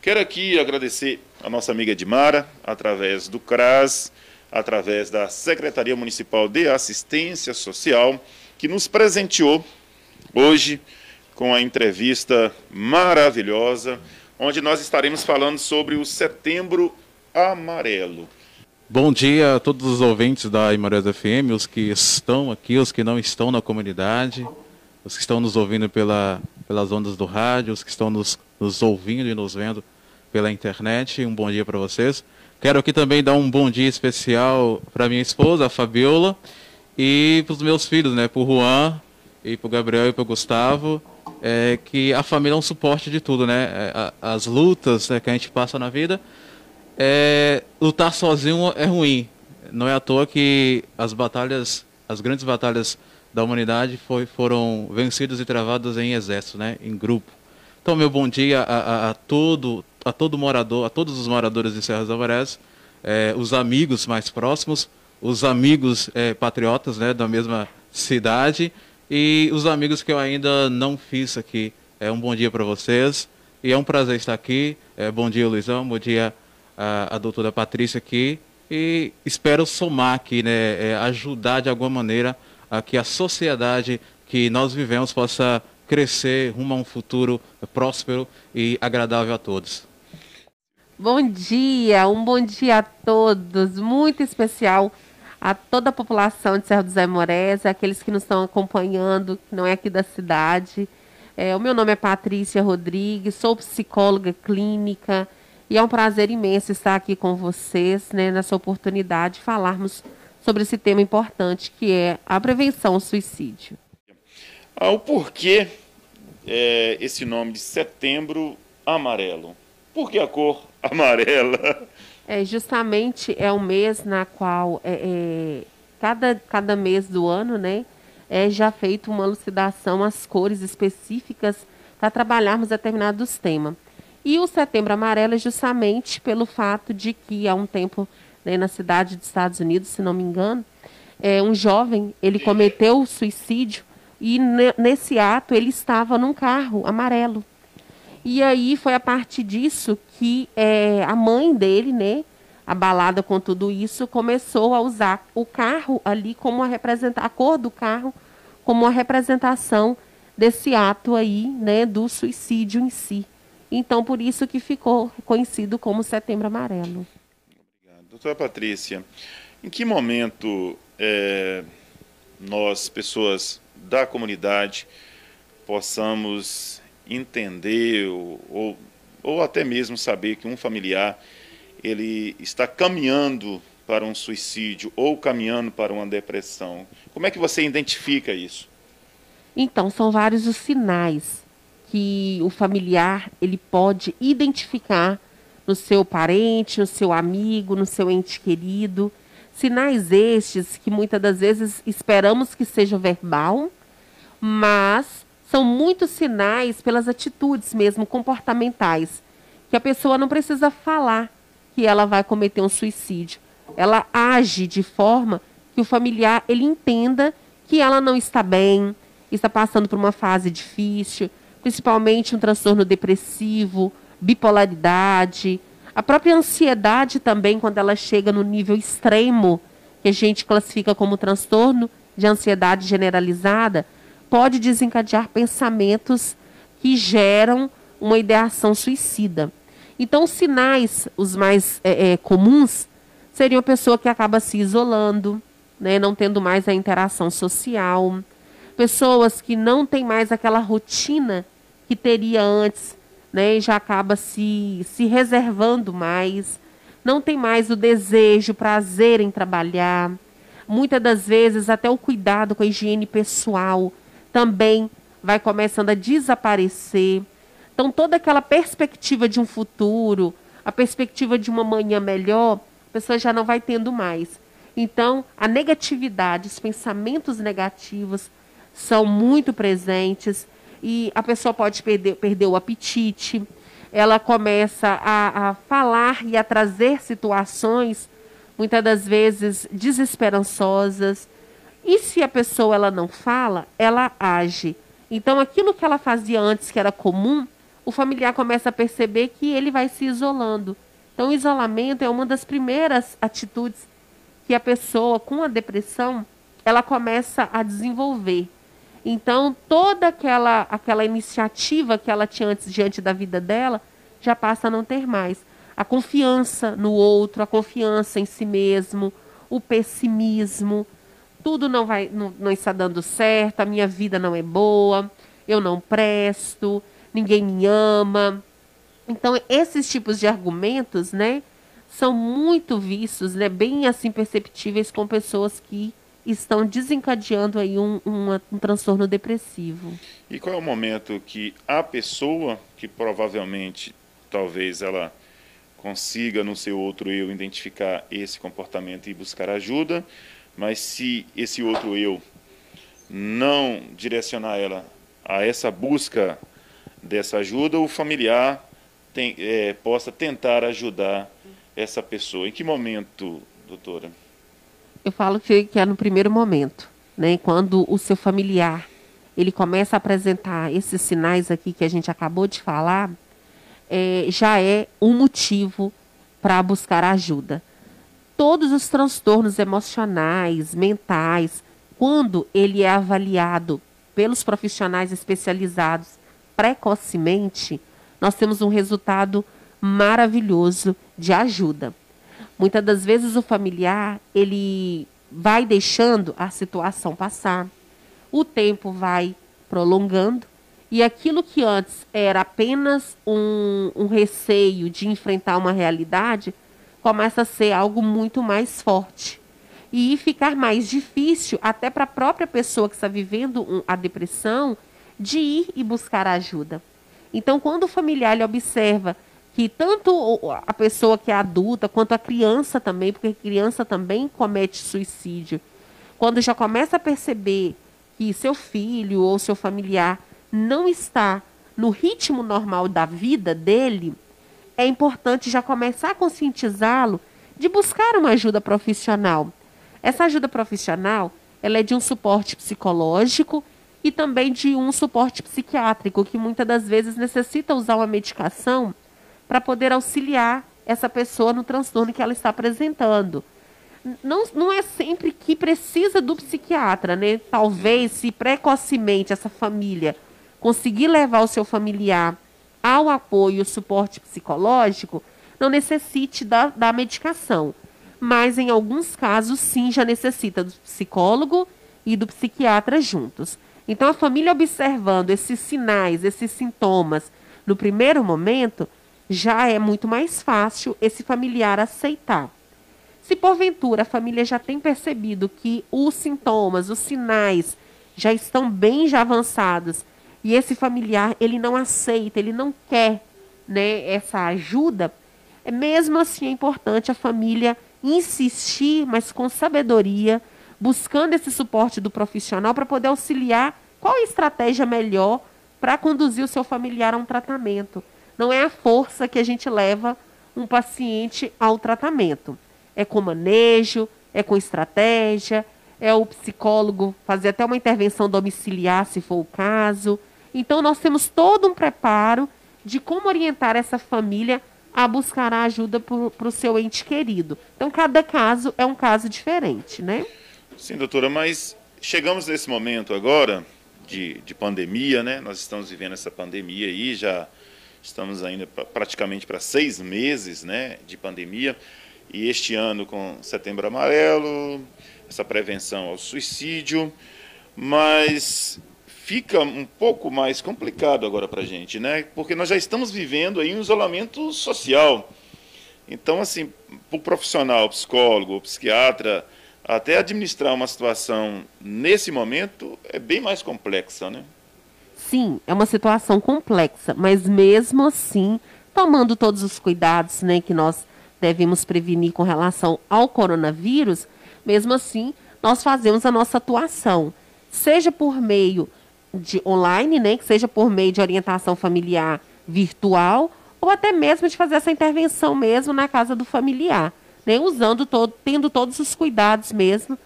Quero aqui agradecer a nossa amiga Edmara, através do CRAS, através da Secretaria Municipal de Assistência Social, que nos presenteou hoje com a entrevista maravilhosa, onde nós estaremos falando sobre o Setembro Amarelo. Bom dia a todos os ouvintes da Imarés FM, os que estão aqui, os que não estão na comunidade, os que estão nos ouvindo pelas ondas do rádio, os que estão nos ouvindo e nos vendo pela internet. Um bom dia para vocês. Quero aqui também dar um bom dia especial para minha esposa, a Fabiola, e para os meus filhos, né, para o Juan, e para o Gabriel e para o Gustavo, que a família é um suporte de tudo, né? As lutas, né, que a gente passa na vida, lutar sozinho é ruim. Não é à toa que as grandes batalhas da humanidade foram vencidas e travadas em exército, né, em grupo. Então, meu bom dia a todos os moradores de Serra dos Alvarez, os amigos mais próximos, os amigos patriotas, né, da mesma cidade, e os amigos que eu ainda não fiz aqui. Um bom dia para vocês, e é um prazer estar aqui. Bom dia, Luizão, bom dia a doutora Patrícia aqui, e espero somar aqui, né, ajudar de alguma maneira a que a sociedade que nós vivemos possa crescer rumo a um futuro próspero e agradável a todos. Bom dia, um bom dia a todos, muito especial a toda a população de Serra dos Aimorés, aqueles que nos estão acompanhando, que não é aqui da cidade. O meu nome é Patrícia Rodrigues, sou psicóloga clínica e é um prazer imenso estar aqui com vocês, né, nessa oportunidade de falarmos sobre esse tema importante que é a prevenção ao suicídio. O porquê esse nome de Setembro Amarelo? Por que a cor amarela? Justamente é um mês na qual cada mês do ano, né, já feito uma elucidação às cores específicas para trabalharmos determinados temas. E o Setembro Amarelo é justamente pelo fato de que há um tempo, né, na cidade dos Estados Unidos, se não me engano, um jovem, ele cometeu suicídio e nesse ato ele estava num carro amarelo. E aí foi a partir disso que a mãe dele, né, abalada com tudo isso, começou a usar o carro ali como a cor do carro como uma representação desse ato aí, né, do suicídio em si. Então, por isso que ficou conhecido como Setembro Amarelo. Obrigado. Doutora Patrícia, em que momento nós, pessoas da comunidade, possamos entender ou até mesmo saber que um familiar ele está caminhando para um suicídio ou caminhando para uma depressão? Como é que você identifica isso? Então, são vários os sinais que o familiar ele pode identificar no seu parente, no seu amigo, no seu ente querido. Sinais estes que muitas das vezes esperamos que seja verbal, mas são muitos sinais pelas atitudes mesmo comportamentais, que a pessoa não precisa falar que ela vai cometer um suicídio. Ela age de forma que o familiar ele entenda que ela não está bem, está passando por uma fase difícil, principalmente um transtorno depressivo, bipolaridade, a própria ansiedade também, quando ela chega no nível extremo, que a gente classifica como transtorno de ansiedade generalizada, pode desencadear pensamentos que geram uma ideação suicida. Então, os sinais, os mais comuns, seriam a pessoa que acaba se isolando, né, não tendo mais a interação social, pessoas que não têm mais aquela rotina que teria antes, né, e já acaba se reservando mais, não tem mais o desejo, prazer em trabalhar, muitas das vezes até o cuidado com a higiene pessoal também vai começando a desaparecer. Então, toda aquela perspectiva de um futuro, a perspectiva de uma manhã melhor, a pessoa já não vai tendo mais. Então, a negatividade, os pensamentos negativos são muito presentes e a pessoa pode perder o apetite, ela começa a falar e a trazer situações, muitas das vezes, desesperançosas. E se a pessoa ela não fala, ela age. Então, aquilo que ela fazia antes, que era comum, o familiar começa a perceber que ele vai se isolando. Então, o isolamento é uma das primeiras atitudes que a pessoa com a depressão, ela começa a desenvolver. Então, toda aquela iniciativa que ela tinha antes diante da vida dela, já passa a não ter mais. A confiança no outro, a confiança em si mesmo, o pessimismo, tudo não está dando certo, a minha vida não é boa, eu não presto, ninguém me ama. Então, esses tipos de argumentos, né, são muito vistos, né, bem assim perceptíveis com pessoas que estão desencadeando aí um transtorno depressivo. E qual é o momento que a pessoa, que provavelmente, talvez ela consiga no seu outro eu identificar esse comportamento e buscar ajuda, mas se esse outro eu não direcionar ela a essa busca dessa ajuda, o familiar possa tentar ajudar essa pessoa. Em que momento, doutora? Eu falo que é no primeiro momento, né? Quando o seu familiar ele começa a apresentar esses sinais aqui que a gente acabou de falar, já é um motivo para buscar ajuda. Todos os transtornos emocionais, mentais, quando ele é avaliado pelos profissionais especializados precocemente, nós temos um resultado maravilhoso de ajuda. Muitas das vezes o familiar, ele vai deixando a situação passar, o tempo vai prolongando, e aquilo que antes era apenas um receio de enfrentar uma realidade, começa a ser algo muito mais forte. E ficar mais difícil até para a própria pessoa que está vivendo a depressão, de ir e buscar ajuda. Então, quando o familiar ele observa que tanto a pessoa que é adulta, quanto a criança também, porque a criança também comete suicídio, quando já começa a perceber que seu filho ou seu familiar não está no ritmo normal da vida dele, é importante já começar a conscientizá-lo de buscar uma ajuda profissional. Essa ajuda profissional, ela é de um suporte psicológico e também de um suporte psiquiátrico, que muitas das vezes necessita usar uma medicação para poder auxiliar essa pessoa no transtorno que ela está apresentando. Não é sempre que precisa do psiquiatra, né? Talvez, se precocemente essa família conseguir levar o seu familiar ao apoio e suporte psicológico, não necessite da medicação. Mas, em alguns casos, sim, já necessita do psicólogo e do psiquiatra juntos. Então, a família observando esses sinais, esses sintomas, no primeiro momento, já é muito mais fácil esse familiar aceitar. Se, porventura, a família já tem percebido que os sintomas, os sinais, já estão bem já avançados, e esse familiar, ele não aceita, ele não quer, né, essa ajuda, mesmo assim é importante a família insistir, mas com sabedoria, buscando esse suporte do profissional para poder auxiliar qual é a estratégia melhor para conduzir o seu familiar a um tratamento. Não é a força que a gente leva um paciente ao tratamento. É com manejo, é com estratégia, é o psicólogo fazer até uma intervenção domiciliar, se for o caso. Então, nós temos todo um preparo de como orientar essa família a buscar a ajuda para o seu ente querido. Então, cada caso é um caso diferente, né? Sim, doutora, mas chegamos nesse momento agora de pandemia, né? Nós estamos vivendo essa pandemia aí, já estamos ainda praticamente para 6 meses, né, de pandemia. E este ano com Setembro Amarelo, essa prevenção ao suicídio, mas fica um pouco mais complicado agora para a gente, né? Porque nós já estamos vivendo aí um isolamento social. Então, assim, para o profissional, psicólogo, ou psiquiatra, até administrar uma situação nesse momento é bem mais complexa, né? Sim, é uma situação complexa, mas mesmo assim, tomando todos os cuidados, né, que nós devemos prevenir com relação ao coronavírus, mesmo assim, nós fazemos a nossa atuação, seja por meio de online, né, que seja por meio de orientação familiar virtual, ou até mesmo de fazer essa intervenção mesmo na casa do familiar, né, tendo todos os cuidados mesmo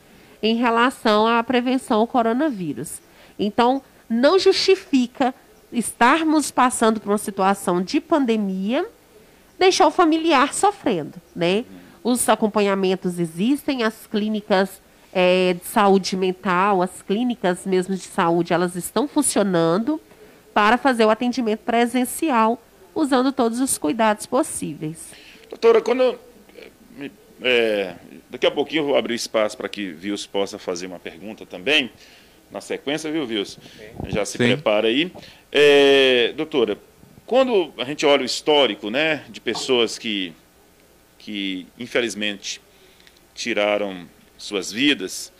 em relação à prevenção ao coronavírus. Então, não justifica estarmos passando por uma situação de pandemia, deixar o familiar sofrendo, né? Os acompanhamentos existem, as clínicas de saúde mental, as clínicas mesmo de saúde, elas estão funcionando para fazer o atendimento presencial, usando todos os cuidados possíveis. Doutora, daqui a pouquinho eu vou abrir espaço para que Vilso possa fazer uma pergunta também, na sequência, viu, Vilso? Já se prepara aí. Doutora, quando a gente olha o histórico, né, de pessoas que infelizmente tiraram suas vidas,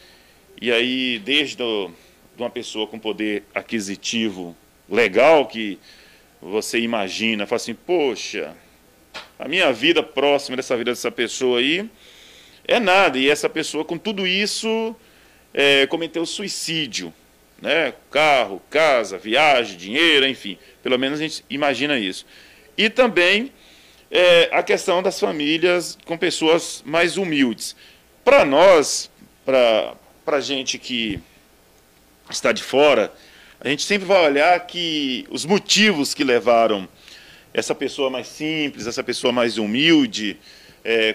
e aí desde de uma pessoa com poder aquisitivo legal, que você imagina, fala assim, poxa, a minha vida próxima dessa vida dessa pessoa aí é nada, e essa pessoa com tudo isso cometeu suicídio, né? Carro, casa, viagem, dinheiro, enfim, pelo menos a gente imagina isso. E também a questão das famílias com pessoas mais humildes. Para nós, para gente que está de fora, a gente sempre vai olhar que os motivos que levaram essa pessoa mais simples, essa pessoa mais humilde,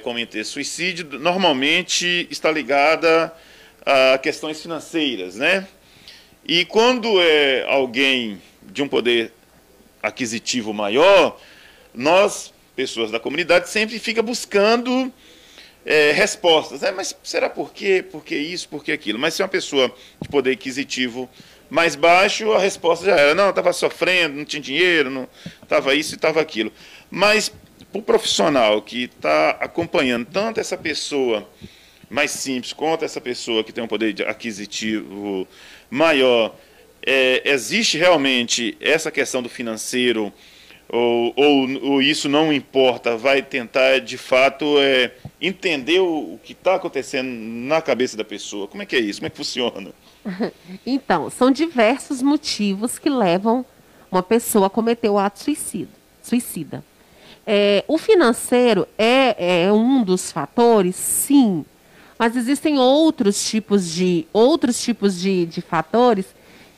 cometer suicídio, normalmente está ligada a questões financeiras, né? E quando é alguém de um poder aquisitivo maior, nós, pessoas da comunidade, sempre fica buscando respostas. Mas será por quê? Por que isso? Por que aquilo? Mas se é uma pessoa de poder aquisitivo mais baixo, a resposta já era, não, estava sofrendo, não tinha dinheiro, não estava isso e estava aquilo. Mas para o profissional que está acompanhando tanto essa pessoa mais simples quanto essa pessoa que tem um poder aquisitivo maior, existe realmente essa questão do financeiro, ou isso não importa, vai tentar de fato entender o que está acontecendo na cabeça da pessoa? Como é que é isso? Como é que funciona? Então, são diversos motivos que levam uma pessoa a cometer o ato suicida. O financeiro é um dos fatores, sim, mas existem outros tipos de fatores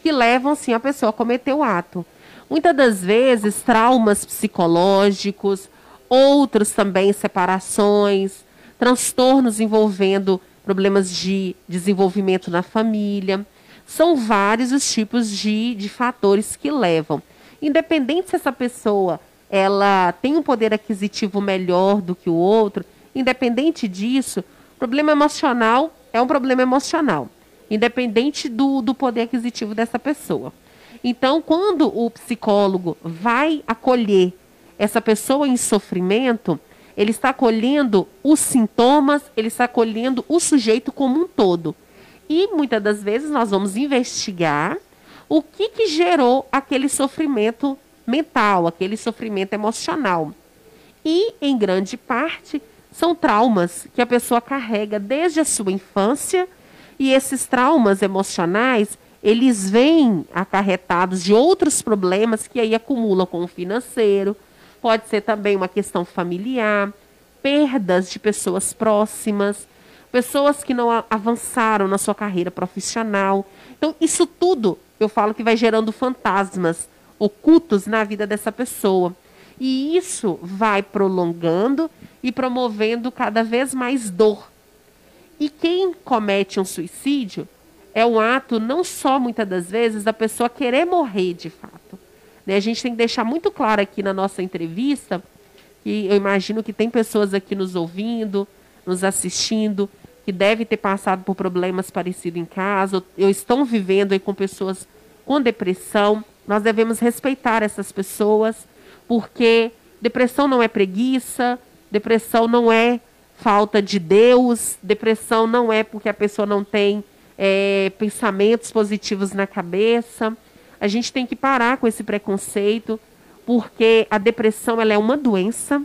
que levam, sim, a pessoa a cometer o ato. Muitas das vezes, traumas psicológicos, outros também separações, transtornos envolvendo problemas de desenvolvimento na família. São vários os tipos de fatores que levam. Independente se essa pessoa ela tem um poder aquisitivo melhor do que o outro, independente disso, problema emocional é um problema emocional, independente do poder aquisitivo dessa pessoa. Então, quando o psicólogo vai acolher essa pessoa em sofrimento, ele está acolhendo os sintomas, ele está acolhendo o sujeito como um todo. E muitas das vezes nós vamos investigar o que gerou aquele sofrimento mental, aquele sofrimento emocional. E, em grande parte, são traumas que a pessoa carrega desde a sua infância, e esses traumas emocionais, eles vêm acarretados de outros problemas que aí acumulam com o financeiro, pode ser também uma questão familiar, perdas de pessoas próximas, pessoas que não avançaram na sua carreira profissional. Então, isso tudo, eu falo que vai gerando fantasmas ocultos na vida dessa pessoa. E isso vai prolongando e promovendo cada vez mais dor. E quem comete um suicídio é um ato não só, muitas das vezes, da pessoa querer morrer de fato. A gente tem que deixar muito claro aqui na nossa entrevista, que eu imagino que tem pessoas aqui nos ouvindo, nos assistindo, que devem ter passado por problemas parecidos em casa, ou estão vivendo aí com pessoas com depressão. Nós devemos respeitar essas pessoas, porque depressão não é preguiça, depressão não é falta de Deus, depressão não é porque a pessoa não tem pensamentos positivos na cabeça. A gente tem que parar com esse preconceito, porque a depressão ela é uma doença,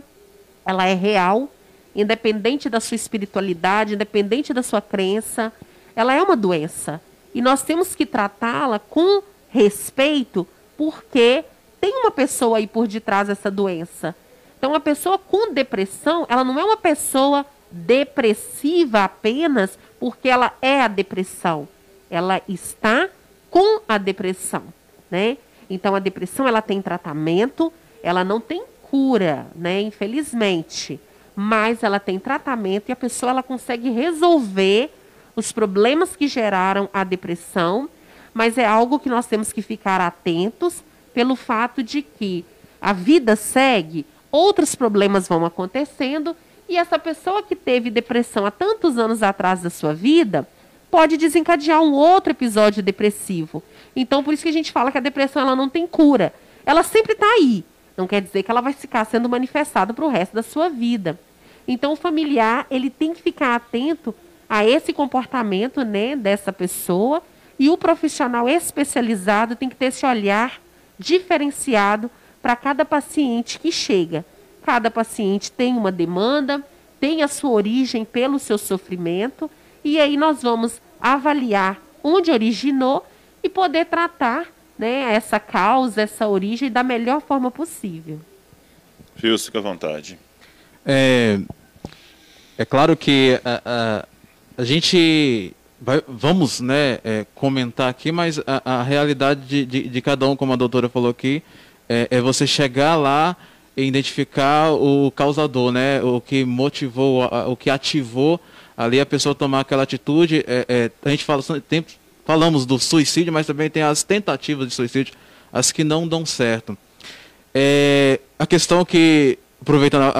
ela é real, independente da sua espiritualidade, independente da sua crença, ela é uma doença. E nós temos que tratá-la com respeito, porque tem uma pessoa aí por detrás dessa doença. Então, uma pessoa com depressão, ela não é uma pessoa depressiva apenas porque ela é a depressão. Ela está com a depressão, né? Então, a depressão, ela tem tratamento, ela não tem cura, né, infelizmente, mas ela tem tratamento e a pessoa ela consegue resolver os problemas que geraram a depressão, mas é algo que nós temos que ficar atentos pelo fato de que a vida segue, outros problemas vão acontecendo e essa pessoa que teve depressão há tantos anos atrás da sua vida pode desencadear um outro episódio depressivo. Então, por isso que a gente fala que a depressão ela não tem cura. Ela sempre está aí. Não quer dizer que ela vai ficar sendo manifestada para o resto da sua vida. Então, o familiar ele tem que ficar atento a esse comportamento, né, dessa pessoa, e o profissional especializado tem que ter esse olhar diferenciado para cada paciente que chega. Cada paciente tem uma demanda, tem a sua origem pelo seu sofrimento, e aí nós vamos avaliar onde originou e poder tratar, né, essa causa, essa origem da melhor forma possível. Fio, fica à vontade. É claro que a gente vamos, né, comentar aqui, mas a realidade de cada um, como a doutora falou aqui, é você chegar lá e identificar o causador, né, o que motivou, o que ativou ali a pessoa tomar aquela atitude. A gente falamos do suicídio, mas também tem as tentativas de suicídio, as que não dão certo. A questão que, aproveitando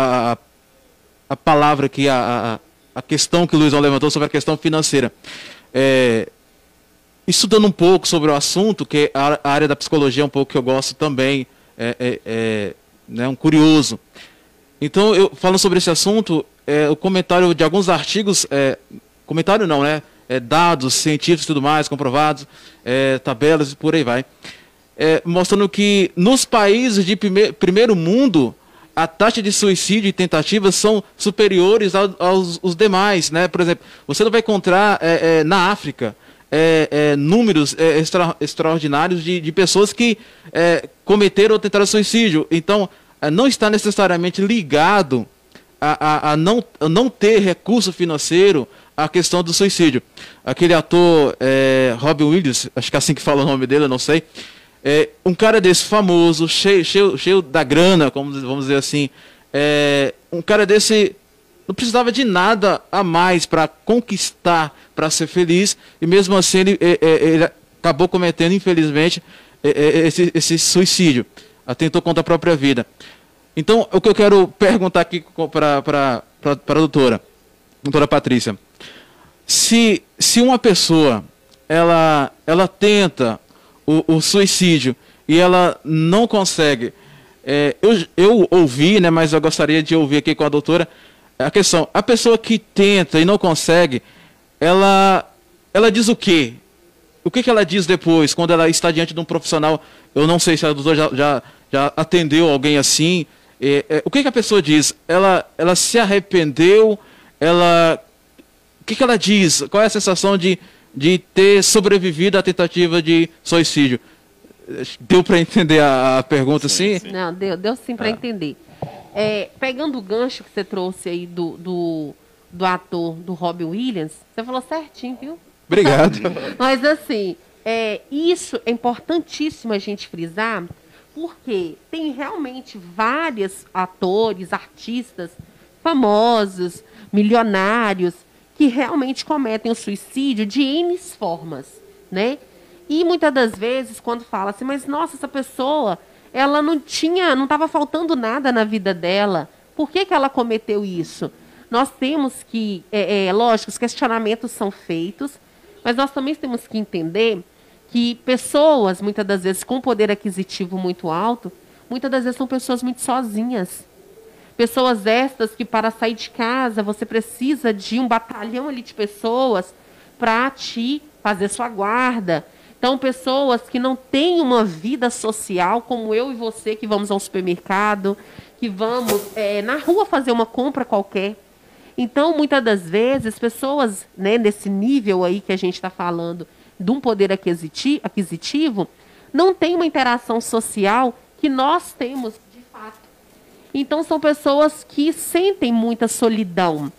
a palavra que a questão que o Luizão levantou sobre a questão financeira. Estudando um pouco sobre o assunto, que a área da psicologia é um pouco que eu gosto também, né, um curioso. Então, falando sobre esse assunto, o comentário de alguns artigos, comentário não, né? Dados científicos e tudo mais, comprovados, tabelas e por aí vai. Mostrando que nos países de primeiro mundo, a taxa de suicídio e tentativas são superiores aos demais, né? Por exemplo, você não vai encontrar na África números extraordinários de pessoas que cometeram ou tentaram suicídio. Então, não está necessariamente ligado a não ter recurso financeiro à questão do suicídio. Aquele ator Robin Williams, acho que é assim que fala o nome dele, eu não sei. Um cara desse famoso, cheio da grana, vamos dizer assim, um cara desse não precisava de nada a mais para conquistar, para ser feliz, e mesmo assim ele acabou cometendo, infelizmente, esse suicídio, atentou contra a própria vida. Então, o que eu quero perguntar aqui para a doutora Patrícia, se uma pessoa ela tenta o suicídio e ela não consegue, eu ouvi, né, mas eu gostaria de ouvir aqui com a doutora a questão, a pessoa que tenta e não consegue, ela diz o quê? O que ela diz depois, quando ela está diante de um profissional? Eu não sei se a doutora já atendeu alguém assim. O que a pessoa diz? Ela se arrependeu? O que ela diz? Qual é a sensação de ter sobrevivido à tentativa de suicídio? Deu para entender a pergunta, sim? Não, deu sim para entender. Pegando o gancho que você trouxe aí do ator, do Robin Williams, você falou certinho, viu? Obrigado. Mas assim, isso é importantíssimo a gente frisar, porque tem realmente vários atores, artistas famosos, milionários, que realmente cometem o suicídio de N formas, né? E muitas das vezes, quando fala assim, mas nossa, essa pessoa, ela não estava faltando nada na vida dela, por que ela cometeu isso? Nós temos que, lógico, os questionamentos são feitos, mas nós também temos que entender que pessoas, muitas das vezes, com poder aquisitivo muito alto, muitas das vezes são pessoas muito sozinhas. Pessoas estas que, para sair de casa, você precisa de um batalhão ali de pessoas para te fazer sua guarda. Então, pessoas que não têm uma vida social, como eu e você, que vamos ao supermercado, que vamos na rua fazer uma compra qualquer. Então, muitas das vezes, pessoas, né, nesse nível aí que a gente está falando, de um poder aquisitivo, não tem uma interação social que nós temos de fato. Então, são pessoas que sentem muita solidão.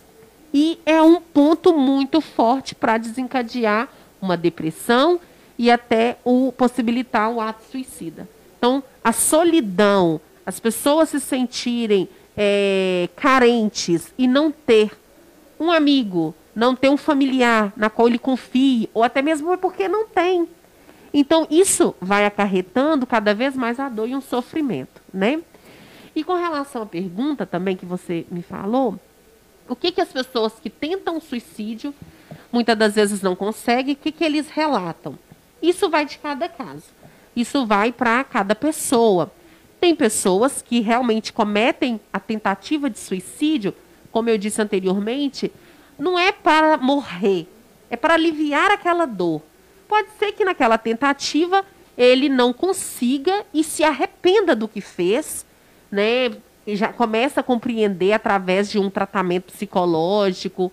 E é um ponto muito forte para desencadear uma depressão e até possibilitar um ato suicida. a solidão, as pessoas se sentirem carentes e não ter um amigo, não ter um familiar na qual ele confie, ou até mesmo é porque não tem. Então, isso vai acarretando cada vez mais a dor e um sofrimento, né? E com relação à pergunta também que você me falou, o que as pessoas que tentam suicídio, muitas das vezes não conseguem, o que eles relatam? Isso vai de cada caso. Isso vai para cada pessoa. Tem pessoas que realmente cometem a tentativa de suicídio, como eu disse anteriormente, não é para morrer, é para aliviar aquela dor. Pode ser que naquela tentativa ele não consiga e se arrependa do que fez, né? E já começa a compreender através de um tratamento psicológico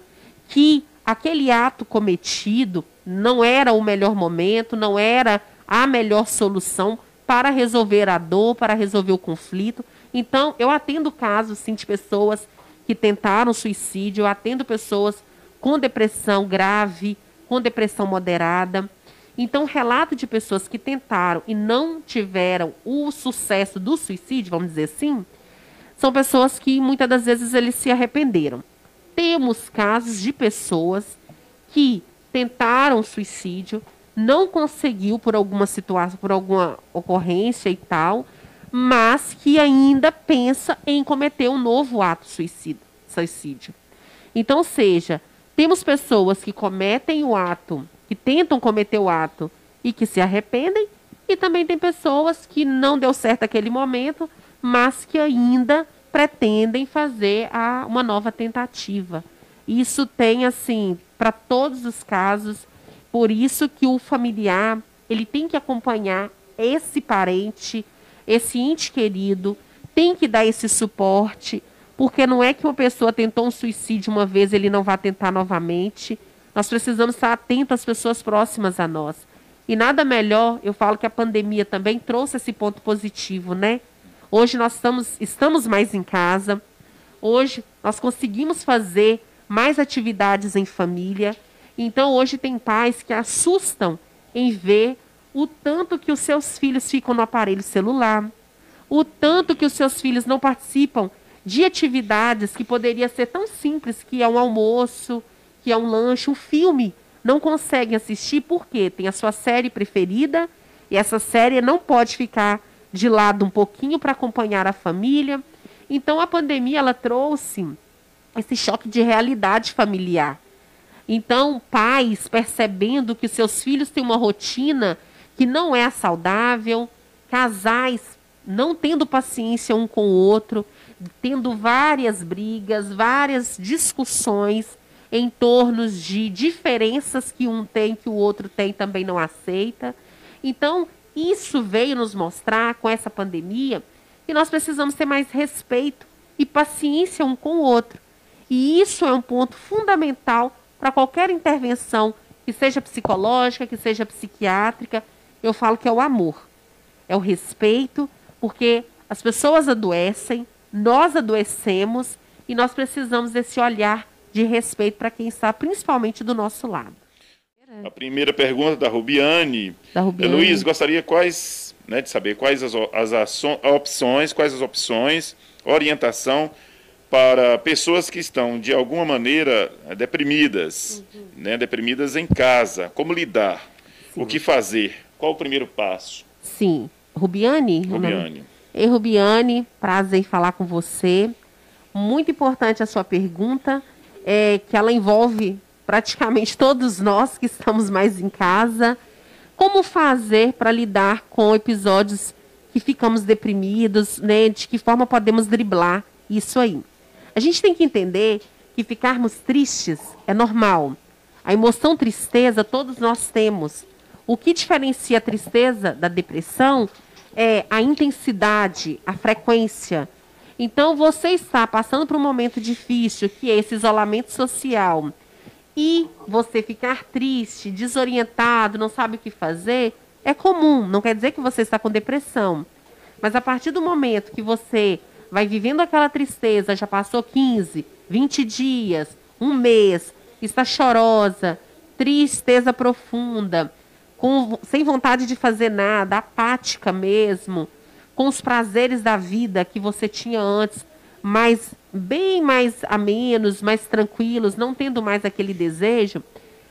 que aquele ato cometido não era o melhor momento, não era a melhor solução para resolver a dor, para resolver o conflito. Então, eu atendo casos, sim, de pessoas que tentaram suicídio, eu atendo pessoas com depressão grave, com depressão moderada. Então, relato de pessoas que tentaram e não tiveram o sucesso do suicídio, vamos dizer assim, são pessoas que muitas das vezes eles se arrependeram. Temos casos de pessoas que tentaram suicídio, não conseguiu por alguma situação, por alguma ocorrência e tal, mas que ainda pensa em cometer um novo ato suicídio. Então, ou seja, temos pessoas que cometem o ato, que tentam cometer o ato e que se arrependem, e também tem pessoas que não deu certo aquele momento, mas que ainda pretendem fazer uma nova tentativa. Isso tem, assim, para todos os casos, por isso que o familiar, ele tem que acompanhar esse parente, esse ente querido, tem que dar esse suporte, porque não é que uma pessoa tentou um suicídio uma vez, ele não vai tentar novamente. Nós precisamos estar atentos às pessoas próximas a nós. E nada melhor, eu falo que a pandemia também trouxe esse ponto positivo, né? Hoje nós estamos mais em casa, hoje nós conseguimos fazer mais atividades em família. Então hoje tem pais que assustam em ver o tanto que os seus filhos ficam no aparelho celular, o tanto que os seus filhos não participam de atividades que poderia ser tão simples, que é um almoço, que é um lanche, um filme. Não conseguem assistir porque tem a sua série preferida e essa série não pode ficar de lado um pouquinho para acompanhar a família. Então a pandemia ela trouxe esse choque de realidade familiar. Então pais percebendo que seus filhos têm uma rotina que não é saudável, casais não tendo paciência um com o outro, tendo várias brigas, várias discussões em torno de diferenças que um tem, que o outro tem, também não aceita. Então, isso veio nos mostrar, com essa pandemia, que nós precisamos ter mais respeito e paciência um com o outro. E isso é um ponto fundamental para qualquer intervenção, que seja psicológica, que seja psiquiátrica. Eu falo que é o amor, é o respeito, porque as pessoas adoecem, nós adoecemos, e nós precisamos desse olhar de respeito para quem está principalmente do nosso lado. A primeira pergunta da Rubiane. Luiz, gostaria de saber quais as opções, orientação para pessoas que estão, de alguma maneira, deprimidas, deprimidas em casa. Como lidar? Sim. O que fazer? Qual o primeiro passo? Sim. Rubiane? Rubiane. Ei, Rubiane, prazer em falar com você. Muito importante a sua pergunta, que ela envolve praticamente todos nós que estamos mais em casa. Como fazer para lidar com episódios que ficamos deprimidos, né? De que forma podemos driblar isso aí? A gente tem que entender que ficarmos tristes é normal. A emoção tristeza todos nós temos. O que diferencia a tristeza da depressão é a intensidade, a frequência. Então, você está passando por um momento difícil, que é esse isolamento social, e você ficar triste, desorientado, não sabe o que fazer, é comum. Não quer dizer que você está com depressão. Mas a partir do momento que você vai vivendo aquela tristeza, já passou 15, 20 dias, um mês, está chorosa, tristeza profunda, sem vontade de fazer nada, apática mesmo, com os prazeres da vida que você tinha antes, mas bem mais amenos, mais tranquilos, não tendo mais aquele desejo,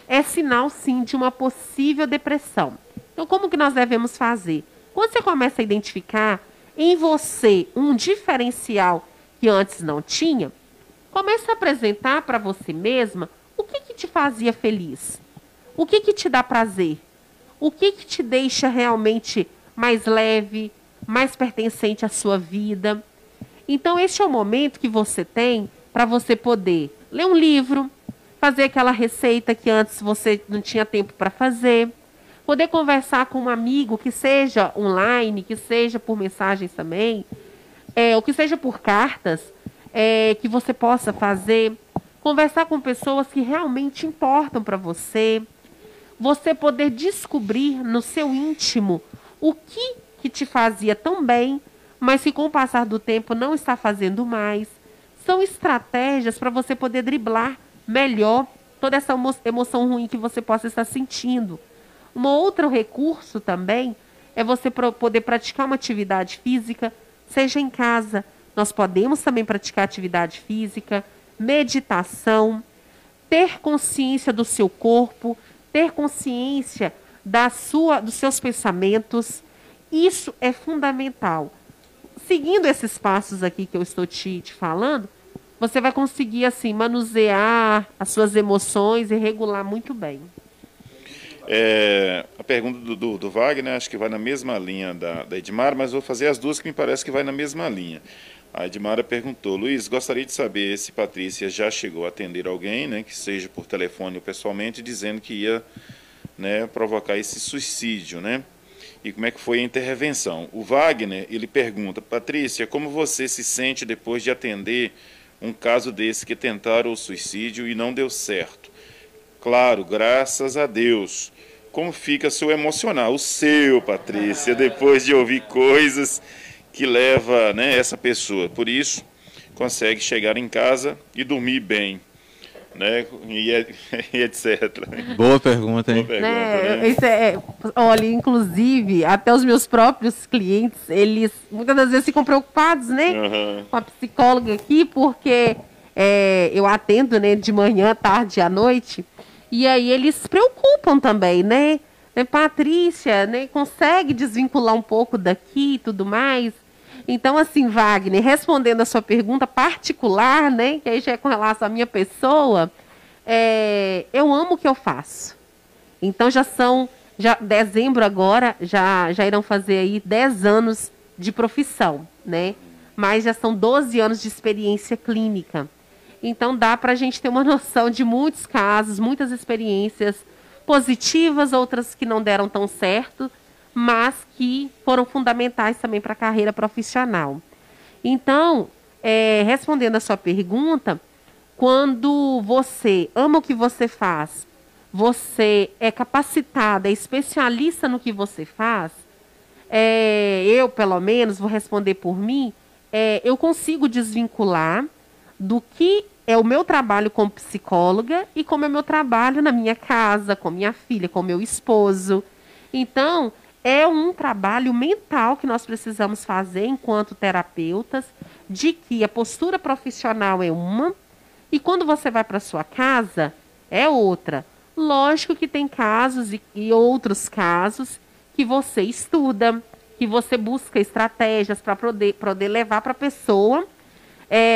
é sinal sim de uma possível depressão. Então, como que nós devemos fazer? Quando você começa a identificar em você um diferencial que antes não tinha, comece a apresentar para você mesma o que te fazia feliz, o que te dá prazer, o que te deixa realmente mais leve, mais pertencente à sua vida. Então, este é o momento que você tem para você poder ler um livro, fazer aquela receita que antes você não tinha tempo para fazer, poder conversar com um amigo, que seja online, que seja por mensagens também, ou que seja por cartas, que você possa fazer, conversar com pessoas que realmente importam para você, você poder descobrir no seu íntimo o que te fazia tão bem, mas que com o passar do tempo não está fazendo mais. São estratégias para você poder driblar melhor toda essa emoção ruim que você possa estar sentindo. Um outro recurso também é você poder praticar uma atividade física, seja em casa. Nós podemos também praticar atividade física, meditação, ter consciência do seu corpo, ter consciência dos seus pensamentos. Isso é fundamental. Seguindo esses passos aqui que eu estou te falando, você vai conseguir assim manusear as suas emoções e regular muito bem. A pergunta do Wagner, acho que vai na mesma linha da Edmara, mas vou fazer as duas que me parece que vai na mesma linha. A Edmara perguntou: Luiz, gostaria de saber se Patrícia já chegou a atender alguém, né, que seja por telefone ou pessoalmente, dizendo que ia, né, provocar esse suicídio, né? E como é que foi a intervenção? O Wagner, ele pergunta: Patrícia, como você se sente depois de atender um caso desse que tentaram o suicídio e não deu certo? Claro, graças a Deus. Como fica seu emocional? O seu, Patrícia, depois de ouvir coisas que leva, né, essa pessoa. Por isso, consegue chegar em casa e dormir bem, né, e etc. Boa pergunta, hein? Boa pergunta, né? Isso olha, inclusive, até os meus próprios clientes, eles muitas das vezes ficam preocupados, né? Uhum. Com a psicóloga aqui, porque eu atendo, né, de manhã, tarde e à noite, e aí eles se preocupam também, né? Patrícia, né, consegue desvincular um pouco daqui e tudo mais? Então, assim, Wagner, respondendo a sua pergunta particular, né, que aí já é com relação à minha pessoa, eu amo o que eu faço. Então, dezembro agora, já irão fazer aí 10 anos de profissão, né? Mas já são 12 anos de experiência clínica. Então, dá para a gente ter uma noção de muitos casos, muitas experiências positivas, outras que não deram tão certo, mas que foram fundamentais também para a carreira profissional. Então, respondendo a sua pergunta, quando você ama o que você faz, você é capacitada, é especialista no que você faz, eu, pelo menos, vou responder por mim, eu consigo desvincular do que é o meu trabalho como psicóloga e como é o meu trabalho na minha casa, com minha filha, com meu esposo. Então, é um trabalho mental que nós precisamos fazer enquanto terapeutas, de que a postura profissional é uma, e quando você vai para sua casa, é outra. Lógico que tem casos e outros casos que você estuda, que você busca estratégias para poder levar para a pessoa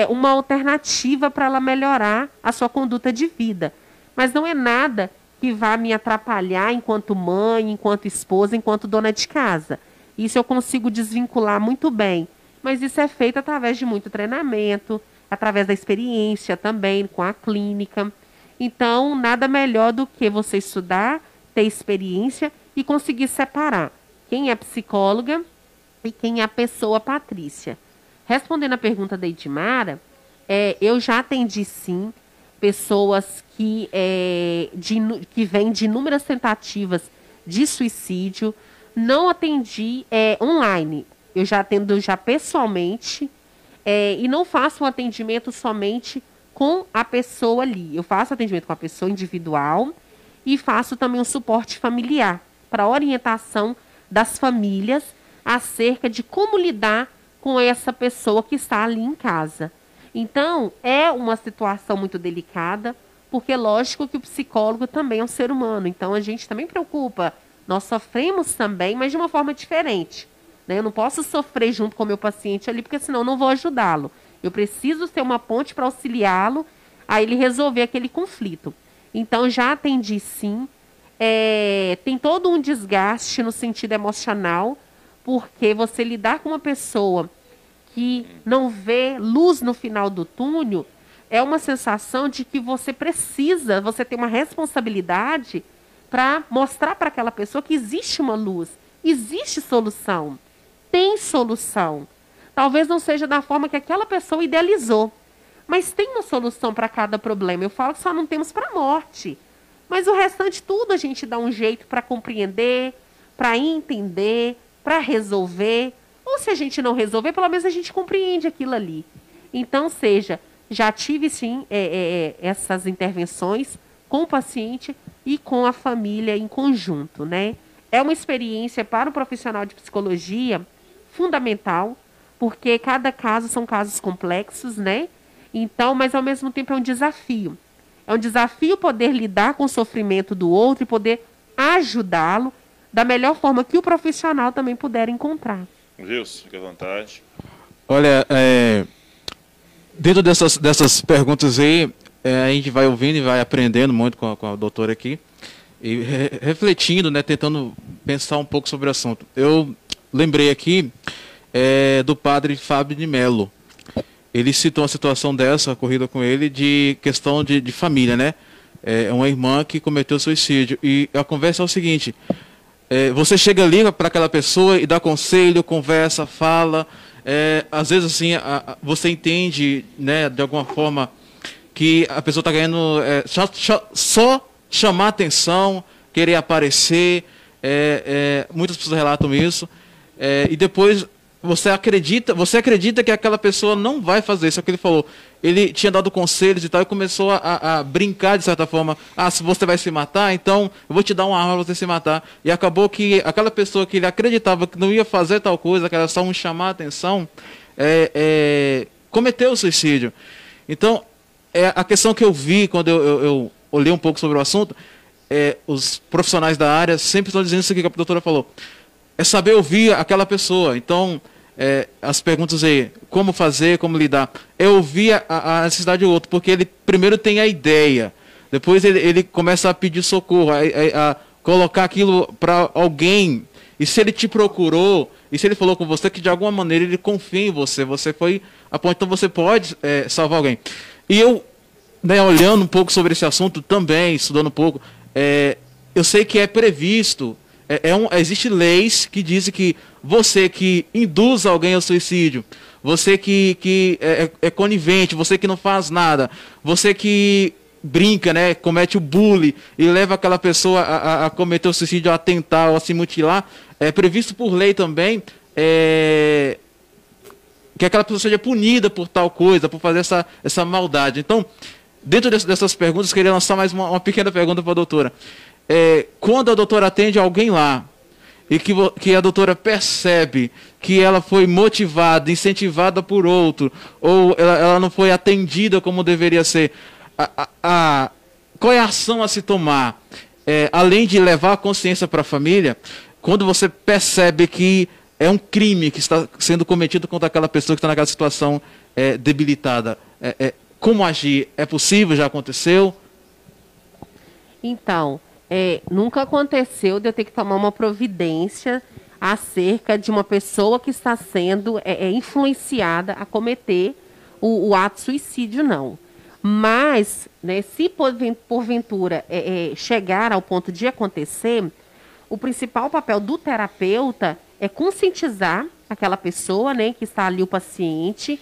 uma alternativa para ela melhorar a sua conduta de vida. Mas não é nada que vá me atrapalhar enquanto mãe, enquanto esposa, enquanto dona de casa. Isso eu consigo desvincular muito bem. Mas isso é feito através de muito treinamento, através da experiência também com a clínica. Então, nada melhor do que você estudar, ter experiência e conseguir separar quem é psicóloga e quem é a pessoa Patrícia. Respondendo a pergunta da Edmara, eu já atendi sim pessoas que vêm de inúmeras tentativas de suicídio. Não atendi online, eu já atendo pessoalmente e não faço um atendimento somente com a pessoa ali. Eu faço atendimento com a pessoa individual e faço também um suporte familiar para orientação das famílias acerca de como lidar com essa pessoa que está ali em casa. Então, é uma situação muito delicada, porque lógico que o psicólogo também é um ser humano, então a gente também preocupa. Nós sofremos também, mas de uma forma diferente, né? Eu não posso sofrer junto com o meu paciente ali, porque senão eu não vou ajudá-lo. Eu preciso ser uma ponte para auxiliá-lo a ele resolver aquele conflito. Então, já atendi sim. Tem todo um desgaste no sentido emocional, porque você lidar com uma pessoa que não vê luz no final do túnel, é uma sensação de que você tem uma responsabilidade para mostrar para aquela pessoa que existe uma luz, existe solução, tem solução. Talvez não seja da forma que aquela pessoa idealizou, mas tem uma solução para cada problema. Eu falo que só não temos para a morte, mas o restante tudo a gente dá um jeito para compreender, para entender, para resolver. Ou se a gente não resolver, pelo menos a gente compreende aquilo ali. Então, já tive sim essas intervenções com o paciente e com a família em conjunto, né? É uma experiência para o profissional de psicologia fundamental, porque cada caso são casos complexos, né? Então, mas ao mesmo tempo é um desafio. É um desafio poder lidar com o sofrimento do outro e poder ajudá-lo da melhor forma que o profissional também puder encontrar. Wilson, fique à vontade. Olha, dentro dessas perguntas aí, a gente vai ouvindo e vai aprendendo muito com a doutora aqui, e refletindo, né, tentando pensar um pouco sobre o assunto. Eu lembrei aqui do padre Fábio de Mello. Ele citou uma situação dessa, ocorrida com ele, de questão de família, né? Uma irmã que cometeu suicídio. E a conversa é o seguinte: você chega ali para aquela pessoa e dá conselho, conversa, fala. Às vezes, assim, você entende, né, de alguma forma, que a pessoa está querendo só chamar atenção, querer aparecer. Muitas pessoas relatam isso. E depois você acredita que aquela pessoa não vai fazer isso. É o que ele falou. Ele tinha dado conselhos e tal, e começou a brincar de certa forma. Se você vai se matar, então eu vou te dar uma arma para você se matar. E acabou que aquela pessoa que ele acreditava que não ia fazer tal coisa, que era só chamar a atenção, cometeu o suicídio. Então, a questão que eu vi quando eu olhei um pouco sobre o assunto, os profissionais da área sempre estão dizendo isso aqui que a doutora falou. É saber ouvir aquela pessoa. Então, as perguntas aí, como fazer, como lidar, é ouvir a necessidade do outro, porque ele primeiro tem a ideia, depois ele começa a pedir socorro, a colocar aquilo para alguém, e se ele te procurou, e se ele falou com você, que de alguma maneira ele confia em você, você foi a ponto, então você pode salvar alguém. E eu, né, olhando um pouco sobre esse assunto também, estudando um pouco, eu sei que é previsto, existe leis que dizem que você que induz alguém ao suicídio, você que é conivente, você que não faz nada, você que brinca, né, comete o bullying e leva aquela pessoa a cometer o suicídio, a tentar ou a se mutilar, é previsto por lei também que aquela pessoa seja punida por tal coisa, por fazer essa maldade. Então, dentro dessas perguntas, eu queria lançar mais uma pequena pergunta para a doutora. Quando a doutora atende alguém lá, e que a doutora percebe que ela foi motivada, incentivada por outro, ou ela não foi atendida como deveria ser, qual é a ação a se tomar? Além de levar a consciência para a família, quando você percebe que é um crime que está sendo cometido contra aquela pessoa que está naquela situação debilitada, como agir? É possível? Já aconteceu? Então, nunca aconteceu de eu ter que tomar uma providência acerca de uma pessoa que está sendo influenciada a cometer o ato de suicídio, não. Mas, né, se porventura chegar ao ponto de acontecer, o principal papel do terapeuta é conscientizar aquela pessoa, né, que está ali, o paciente,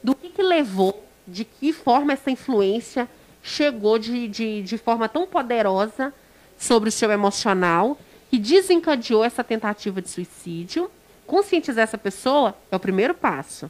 do que levou, de que forma essa influência chegou de forma tão poderosa sobre o seu emocional, que desencadeou essa tentativa de suicídio. Conscientizar essa pessoa é o primeiro passo.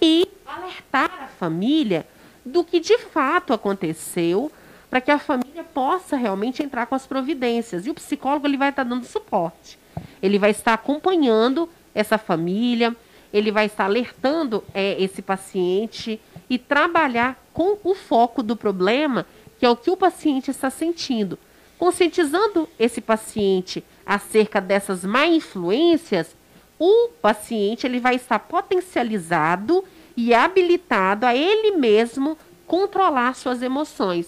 E alertar a família do que de fato aconteceu, para que a família possa realmente entrar com as providências. E o psicólogo ele vai estar dando suporte. Ele vai estar acompanhando essa família, ele vai estar alertando esse paciente e trabalhar com o foco do problema, que é o que o paciente está sentindo. Conscientizando esse paciente acerca dessas má influências, o paciente ele vai estar potencializado e habilitado a ele mesmo controlar suas emoções,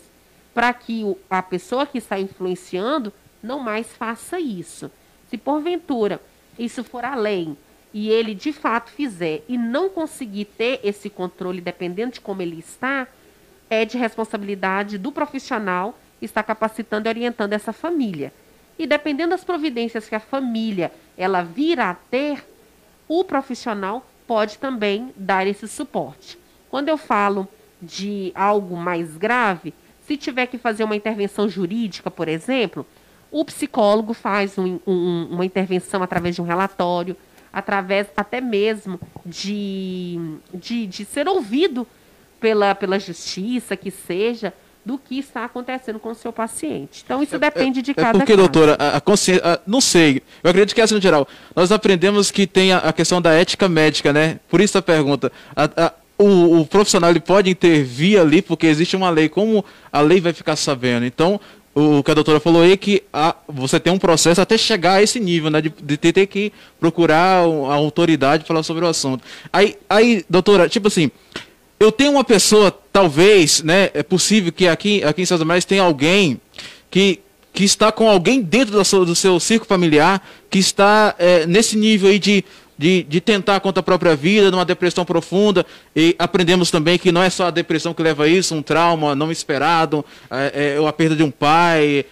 para que a pessoa que está influenciando não mais faça isso. Se porventura isso for além e ele de fato fizer e não conseguir ter esse controle, dependendo de como ele está, é de responsabilidade do profissional estar capacitando e orientando essa família. E dependendo das providências que a família ela vir a ter, o profissional pode também dar esse suporte. Quando eu falo de algo mais grave, se tiver que fazer uma intervenção jurídica, por exemplo, o psicólogo faz uma intervenção através de um relatório, através até mesmo de ser ouvido pela justiça, que seja, do que está acontecendo com o seu paciente. Então, isso depende de cada porque, caso. doutora, a consciência... não sei, eu acredito que é assim no geral. Nós aprendemos que tem a questão da ética médica, né? Por isso a pergunta. O profissional ele pode intervir ali, porque existe uma lei. Como a lei vai ficar sabendo? Então, o que a doutora falou aí é que você tem um processo até chegar a esse nível, né? De ter que procurar a autoridade falar sobre o assunto. Aí, doutora, tipo assim... Eu tenho uma pessoa, talvez, né, é possível que aqui em César Moraes tenha alguém que está com alguém dentro do seu círculo familiar, que está nesse nível aí de tentar contra a própria vida, numa depressão profunda, e aprendemos também que não é só a depressão que leva a isso, um trauma não esperado, a perda de um pai,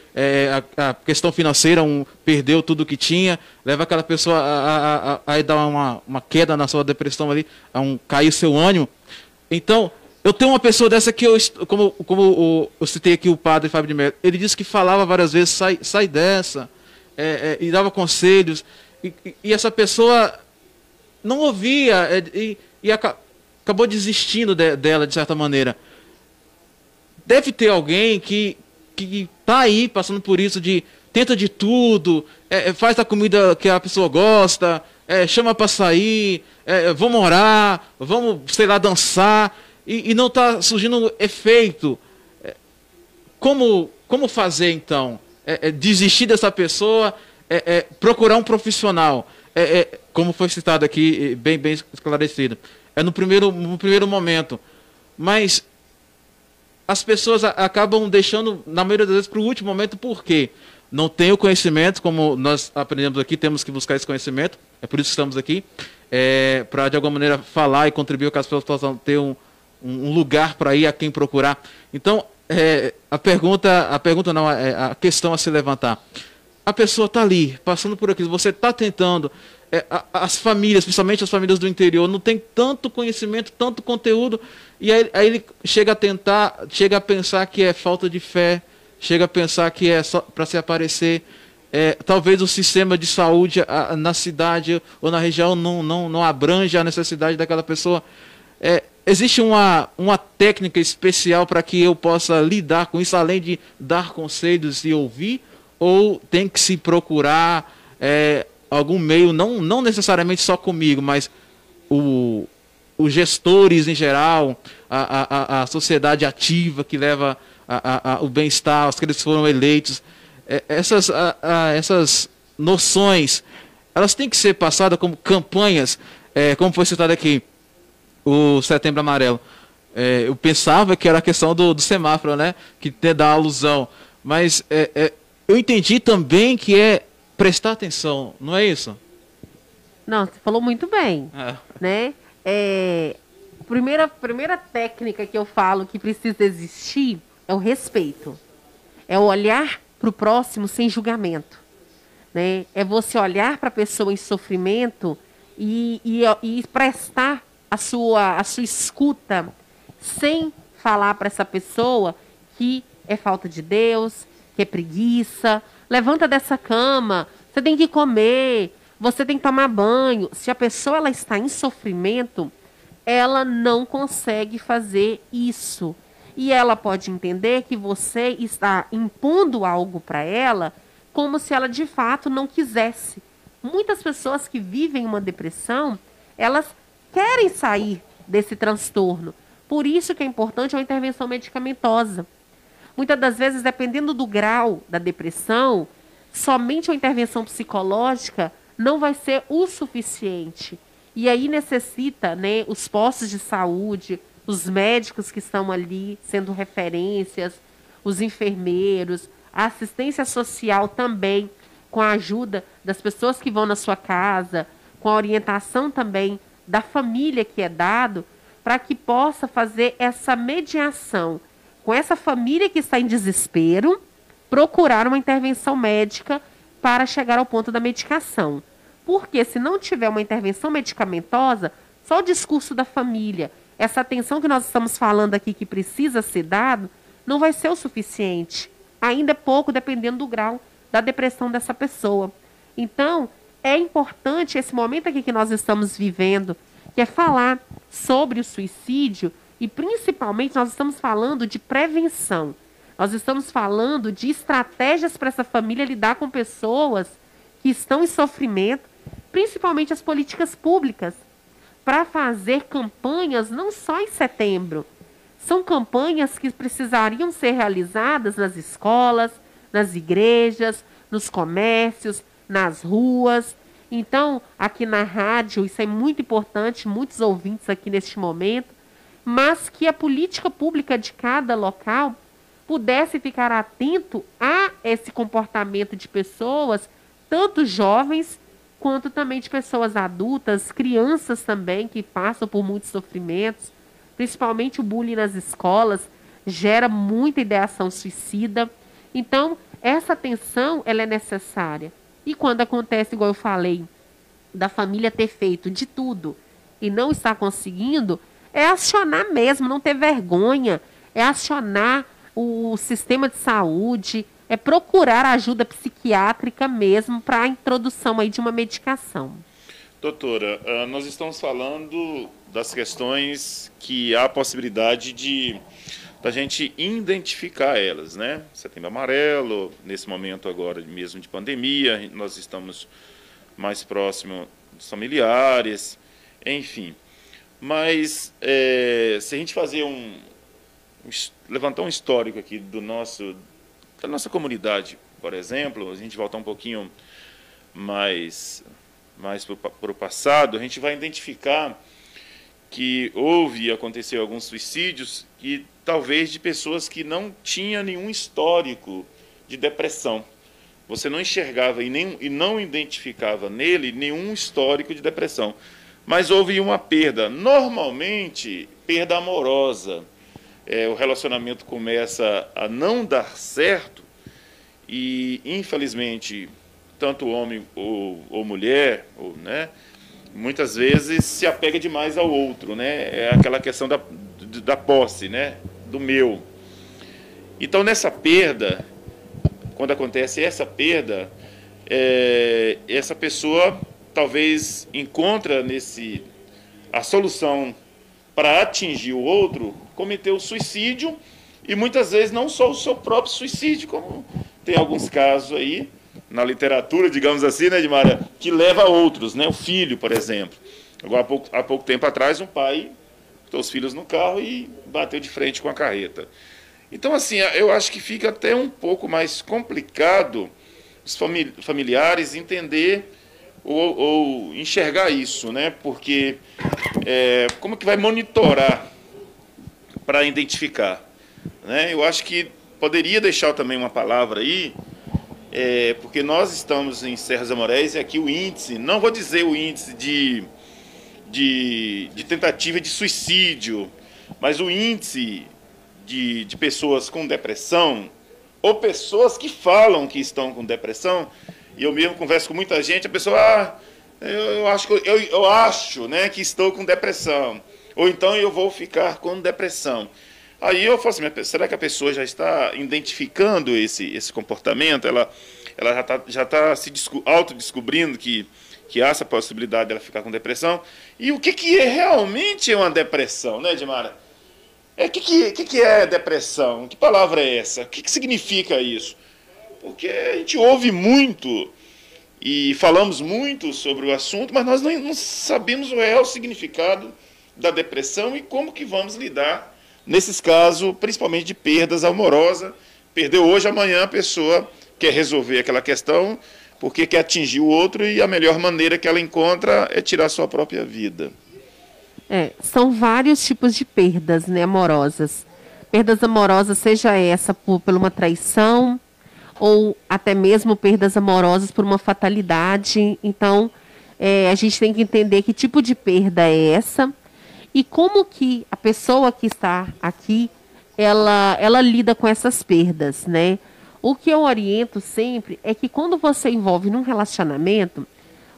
a questão financeira, perdeu tudo que tinha, leva aquela pessoa a dar uma queda na sua depressão ali, cair o seu ânimo. Então, eu tenho uma pessoa dessa que como eu citei aqui o padre Fábio de Mello, ele disse que falava várias vezes, sai dessa, e dava conselhos, e essa pessoa não ouvia, e acabou desistindo dela, de certa maneira. Deve ter alguém que está aí passando por isso, tenta de tudo, faz a comida que a pessoa gosta, chama para sair, vamos orar, vamos, sei lá, dançar, e não está surgindo efeito. Como fazer, então? Desistir dessa pessoa, procurar um profissional, como foi citado aqui, bem esclarecido. No primeiro momento. Mas as pessoas acabam deixando, na maioria das vezes, para o último momento, por quê? Não tem o conhecimento, como nós aprendemos aqui, temos que buscar esse conhecimento, é por isso que estamos aqui, para de alguma maneira falar e contribuir com as pessoas possam ter um lugar para ir, a quem procurar. Então, a questão a se levantar. A pessoa está ali, passando por aquilo, você está tentando, as famílias, principalmente as famílias do interior, não tem tanto conhecimento, tanto conteúdo, e aí ele chega a pensar que é falta de fé, chega a pensar que é só para se aparecer. Talvez o sistema de saúde na cidade ou na região não abranja a necessidade daquela pessoa. Existe uma técnica especial para que eu possa lidar com isso, além de dar conselhos e ouvir? Ou tem que se procurar algum meio, não necessariamente só comigo, mas os gestores em geral, a sociedade ativa que leva o bem-estar, aqueles que foram eleitos, essas noções, elas têm que ser passadas como campanhas, como foi citado aqui, o Setembro Amarelo. Eu pensava que era a questão do semáforo, né, que dá alusão, mas eu entendi também que é prestar atenção, não é isso? Não, você falou muito bem, né? Primeira técnica que eu falo que precisa existir é o respeito. É o olhar para o próximo sem julgamento, né? É você olhar para a pessoa em sofrimento e prestar a sua escuta sem falar para essa pessoa que é falta de Deus, que é preguiça. Levanta dessa cama, você tem que comer, você tem que tomar banho. Se a pessoa ela está em sofrimento, ela não consegue fazer isso. E ela pode entender que você está impondo algo para ela como se ela de fato não quisesse muitas pessoas que vivem uma depressão, elas querem sair desse transtorno. Por isso que é importante uma intervenção medicamentosa. Muitas das vezes, dependendo do grau da depressão, somente uma intervenção psicológica não vai ser o suficiente. E aí necessita, né, os postos de saúde, os médicos que estão ali sendo referências, os enfermeiros, a assistência social também, com a ajuda das pessoas que vão na sua casa, com a orientação também da família que é dado, para que possa fazer essa mediação com essa família que está em desespero, procurar uma intervenção médica para chegar ao ponto da medicação. Porque se não tiver uma intervenção medicamentosa, só o discurso da família, essa atenção que nós estamos falando aqui que precisa ser dado, não vai ser o suficiente. Ainda é pouco, dependendo do grau da depressão dessa pessoa. Então, é importante esse momento aqui que nós estamos vivendo, que é falar sobre o suicídio e, principalmente, nós estamos falando de prevenção. Nós estamos falando de estratégias para essa família lidar com pessoas que estão em sofrimento, principalmente as políticas públicas, para fazer campanhas não só em setembro. São campanhas que precisariam ser realizadas nas escolas, nas igrejas, nos comércios, nas ruas. Então, aqui na rádio, isso é muito importante, muitos ouvintes aqui neste momento, mas que a política pública de cada local pudesse ficar atento a esse comportamento de pessoas, tanto jovens, quanto também de pessoas adultas, crianças também, que passam por muitos sofrimentos, principalmente o bullying nas escolas, gera muita ideação suicida. Então, essa atenção, ela é necessária. E quando acontece, igual eu falei, da família ter feito de tudo e não estar conseguindo, é acionar mesmo, não ter vergonha, é acionar o sistema de saúde, é procurar ajuda psiquiátrica mesmo para a introdução aí de uma medicação. Doutora, nós estamos falando das questões que há a possibilidade da gente identificar elas, né? Setembro Amarelo, nesse momento agora mesmo de pandemia, nós estamos mais próximo dos familiares, enfim. Mas se a gente fazer levantar um histórico aqui da nossa comunidade, por exemplo, a gente voltar um pouquinho mais para o passado, a gente vai identificar que houve e aconteceu alguns suicídios e talvez de pessoas que não tinham nenhum histórico de depressão. Você não enxergava e não identificava nele nenhum histórico de depressão. Mas houve uma perda, normalmente perda amorosa. O relacionamento começa a não dar certo e, infelizmente, tanto homem ou mulher, né, muitas vezes se apega demais ao outro, né? É aquela questão da posse, né, do meu. Então, nessa perda, quando acontece essa perda, essa pessoa talvez encontra a solução para atingir o outro, cometer o suicídio, e muitas vezes não só o seu próprio suicídio, como tem alguns casos aí, na literatura, digamos assim, né, Edmara, que leva a outros, né, o filho, por exemplo. Agora, há pouco tempo atrás, um pai botou os filhos no carro e bateu de frente com a carreta. Então, assim, eu acho que fica até um pouco mais complicado os familiares entender ou enxergar isso, né? Porque como que vai monitorar para identificar, né? Eu acho que poderia deixar também uma palavra aí, porque nós estamos em Serras Amoreiras e aqui o índice, não vou dizer o índice de tentativa de suicídio, mas o índice de pessoas com depressão, ou pessoas que falam que estão com depressão, e eu mesmo converso com muita gente, a pessoa, eu acho, né, que estou com depressão, ou então eu vou ficar com depressão. Aí eu falo assim, será que a pessoa já está identificando esse comportamento? Ela já está se autodescobrindo que há essa possibilidade dela ficar com depressão? E o que realmente é uma depressão, né, Edmara? O que é depressão? Que palavra é essa? O que significa isso? Porque a gente ouve muito e falamos muito sobre o assunto, mas nós não sabemos o real significado da depressão e como que vamos lidar nesses casos, principalmente de perdas amorosas. Perdeu hoje, amanhã a pessoa quer resolver aquela questão porque quer atingir o outro e a melhor maneira que ela encontra é tirar sua própria vida. São vários tipos de perdas, né, amorosas. Perdas amorosas, seja essa por uma traição, ou até mesmo perdas amorosas por uma fatalidade. Então, a gente tem que entender que tipo de perda é essa e como que a pessoa que está aqui, ela lida com essas perdas, né? O que eu oriento sempre é que quando você envolve num relacionamento,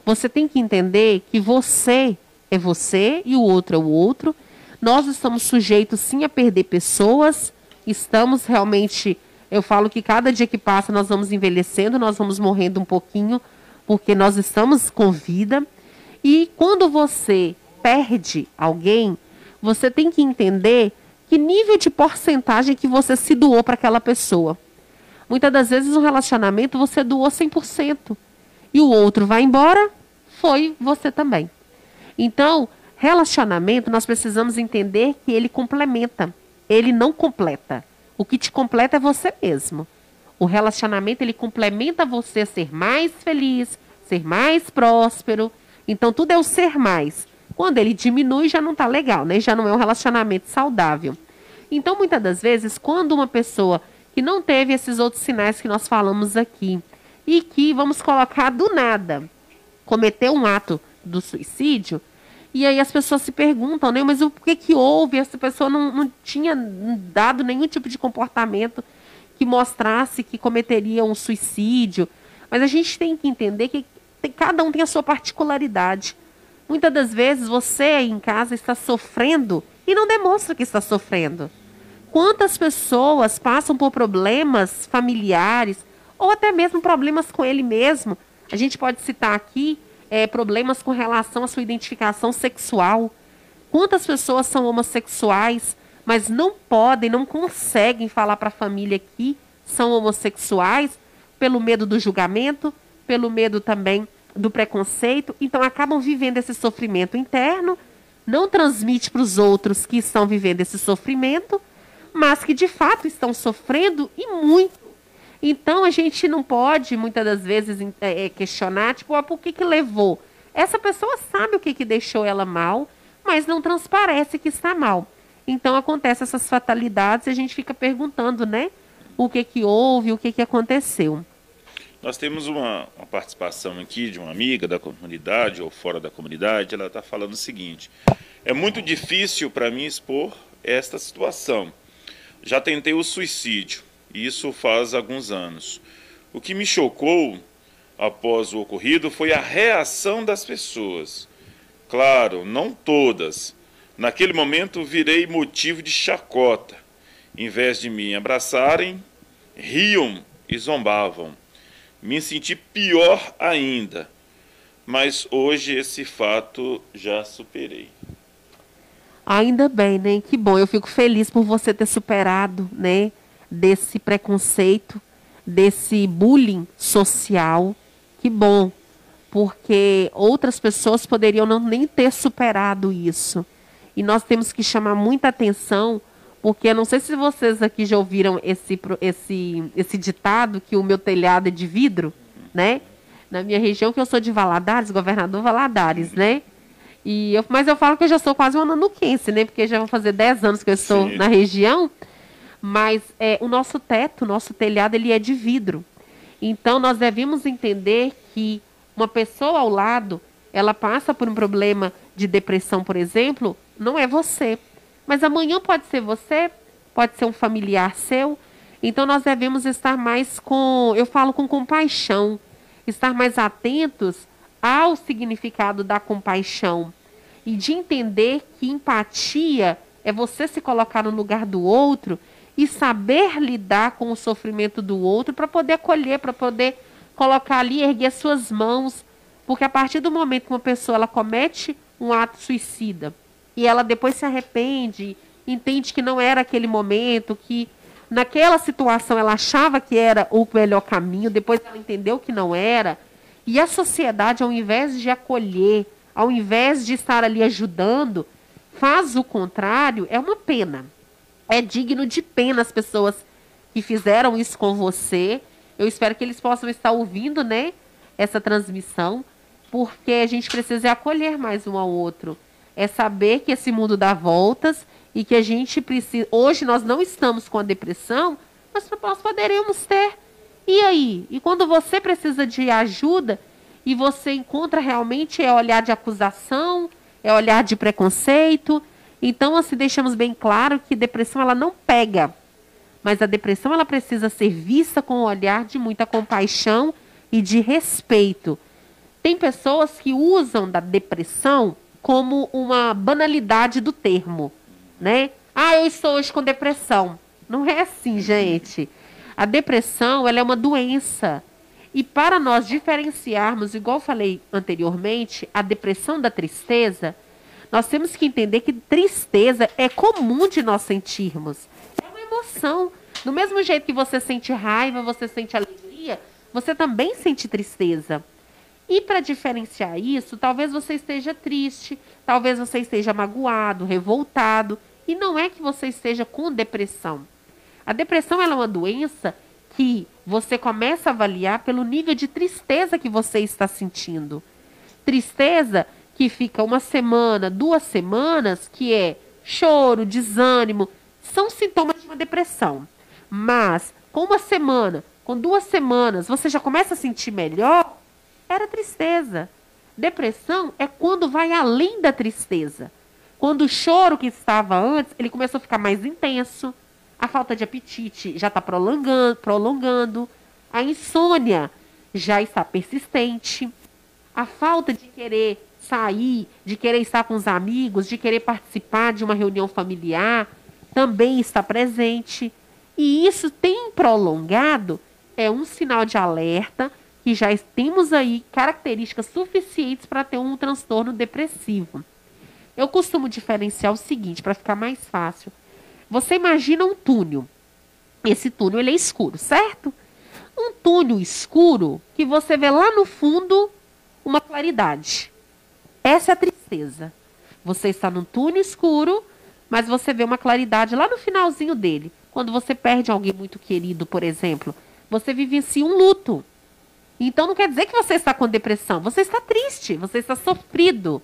você tem que entender que você é você e o outro é o outro. Nós estamos sujeitos sim a perder pessoas, estamos realmente, eu falo que cada dia que passa nós vamos envelhecendo, nós vamos morrendo um pouquinho, porque nós estamos com vida. E quando você perde alguém, você tem que entender que nível de porcentagem que você se doou para aquela pessoa. Muitas das vezes no relacionamento você doou 100% e o outro vai embora, foi você também. Então, relacionamento, nós precisamos entender que ele complementa, ele não completa. O que te completa é você mesmo. O relacionamento, ele complementa você a ser mais feliz, ser mais próspero. Então, tudo é o ser mais. Quando ele diminui, já não está legal, né? Já não é um relacionamento saudável. Então, muitas das vezes, quando uma pessoa que não teve esses outros sinais que nós falamos aqui, e que, vamos colocar do nada, cometeu um ato do suicídio, e aí as pessoas se perguntam, né, mas o que houve? Essa pessoa não tinha dado nenhum tipo de comportamento que mostrasse que cometeria um suicídio. Mas a gente tem que entender que cada um tem a sua particularidade. Muitas das vezes você aí em casa está sofrendo e não demonstra que está sofrendo. Quantas pessoas passam por problemas familiares ou até mesmo problemas com ele mesmo? A gente pode citar aqui problemas com relação à sua identificação sexual. Quantas pessoas são homossexuais, mas não podem, não conseguem falar para a família que são homossexuais pelo medo do julgamento, pelo medo também do preconceito. Então acabam vivendo esse sofrimento interno, não transmite para os outros que estão vivendo esse sofrimento, mas que de fato estão sofrendo e muito. Então, a gente não pode, muitas das vezes, questionar, tipo, por que levou? Essa pessoa sabe o que deixou ela mal, mas não transparece que está mal. Então, acontecem essas fatalidades e a gente fica perguntando, né? O que houve, o que aconteceu. Nós temos uma participação aqui de uma amiga da comunidade ou fora da comunidade. Ela está falando o seguinte: é muito difícil para mim expor esta situação. Já tentei o suicídio. Isso faz alguns anos. O que me chocou após o ocorrido foi a reação das pessoas. Claro, não todas. Naquele momento virei motivo de chacota. Em vez de me abraçarem, riam e zombavam. Me senti pior ainda. Mas hoje esse fato já superei. Ainda bem, né? Que bom. Eu fico feliz por você ter superado, né? Desse preconceito, desse bullying social. Que bom, porque outras pessoas poderiam nem ter superado isso. E nós temos que chamar muita atenção, porque eu não sei se vocês aqui já ouviram esse ditado, que o meu telhado é de vidro, né? Na minha região, que eu sou de Valadares, governador Valadares, né? Mas eu falo que eu já sou quase uma nanuquense, né? Porque já vão fazer 10 anos que eu estou na região. Mas o nosso teto, o nosso telhado, ele é de vidro. Então, nós devemos entender que uma pessoa ao lado, ela passa por um problema de depressão, por exemplo, não é você. Mas amanhã pode ser você, pode ser um familiar seu. Então, nós devemos estar mais eu falo com compaixão, estar mais atentos ao significado da compaixão. E de entender que empatia é você se colocar no lugar do outro e saber lidar com o sofrimento do outro para poder acolher, para poder colocar ali, erguer suas mãos. Porque a partir do momento que uma pessoa ela comete um ato suicida e ela depois se arrepende, entende que não era aquele momento, que naquela situação ela achava que era o melhor caminho, depois ela entendeu que não era, E a sociedade, ao invés de acolher, ao invés de estar ali ajudando, faz o contrário, é uma pena. É digno de pena as pessoas que fizeram isso com você. Eu espero que eles possam estar ouvindo, né, essa transmissão, porque a gente precisa acolher mais um ao outro. É saber que esse mundo dá voltas e que a gente precisa... Hoje nós não estamos com a depressão, mas nós poderemos ter. E aí? E quando você precisa de ajuda e você encontra realmente olhar de acusação, olhar de preconceito. Então, assim, deixamos bem claro que depressão ela não pega. Mas a depressão ela precisa ser vista com um olhar de muita compaixão e de respeito. Tem pessoas que usam da depressão como uma banalidade do termo, né? Ah, eu estou hoje com depressão. Não é assim, gente. A depressão ela é uma doença. E para nós diferenciarmos, igual eu falei anteriormente, a depressão da tristeza, nós temos que entender que tristeza é comum de nós sentirmos. É uma emoção. Do mesmo jeito que você sente raiva, você sente alegria, você também sente tristeza. E para diferenciar isso, talvez você esteja triste, talvez você esteja magoado, revoltado, e não é que você esteja com depressão. A depressão ela é uma doença que você começa a avaliar pelo nível de tristeza que você está sentindo. Tristeza que fica 1 semana, 2 semanas, que é choro, desânimo, são sintomas de uma depressão. Mas com 1 semana, com 2 semanas, você já começa a sentir melhor, era tristeza. Depressão é quando vai além da tristeza. Quando o choro que estava antes, ele começou a ficar mais intenso. A falta de apetite já está prolongando. A insônia já está persistente. A falta de querer sair, de querer estar com os amigos, de querer participar de uma reunião familiar, também está presente. E isso tem prolongado, é um sinal de alerta que já temos aí características suficientes para ter um transtorno depressivo. Eu costumo diferenciar o seguinte, para ficar mais fácil. Você imagina um túnel. Esse túnel ele é escuro, certo? Um túnel escuro que você vê lá no fundo uma claridade. Essa é a tristeza. Você está num túnel escuro, mas você vê uma claridade lá no finalzinho dele. Quando você perde alguém muito querido, por exemplo, você vivencia um luto. Então não quer dizer que você está com depressão. Você está triste, você está sofrido.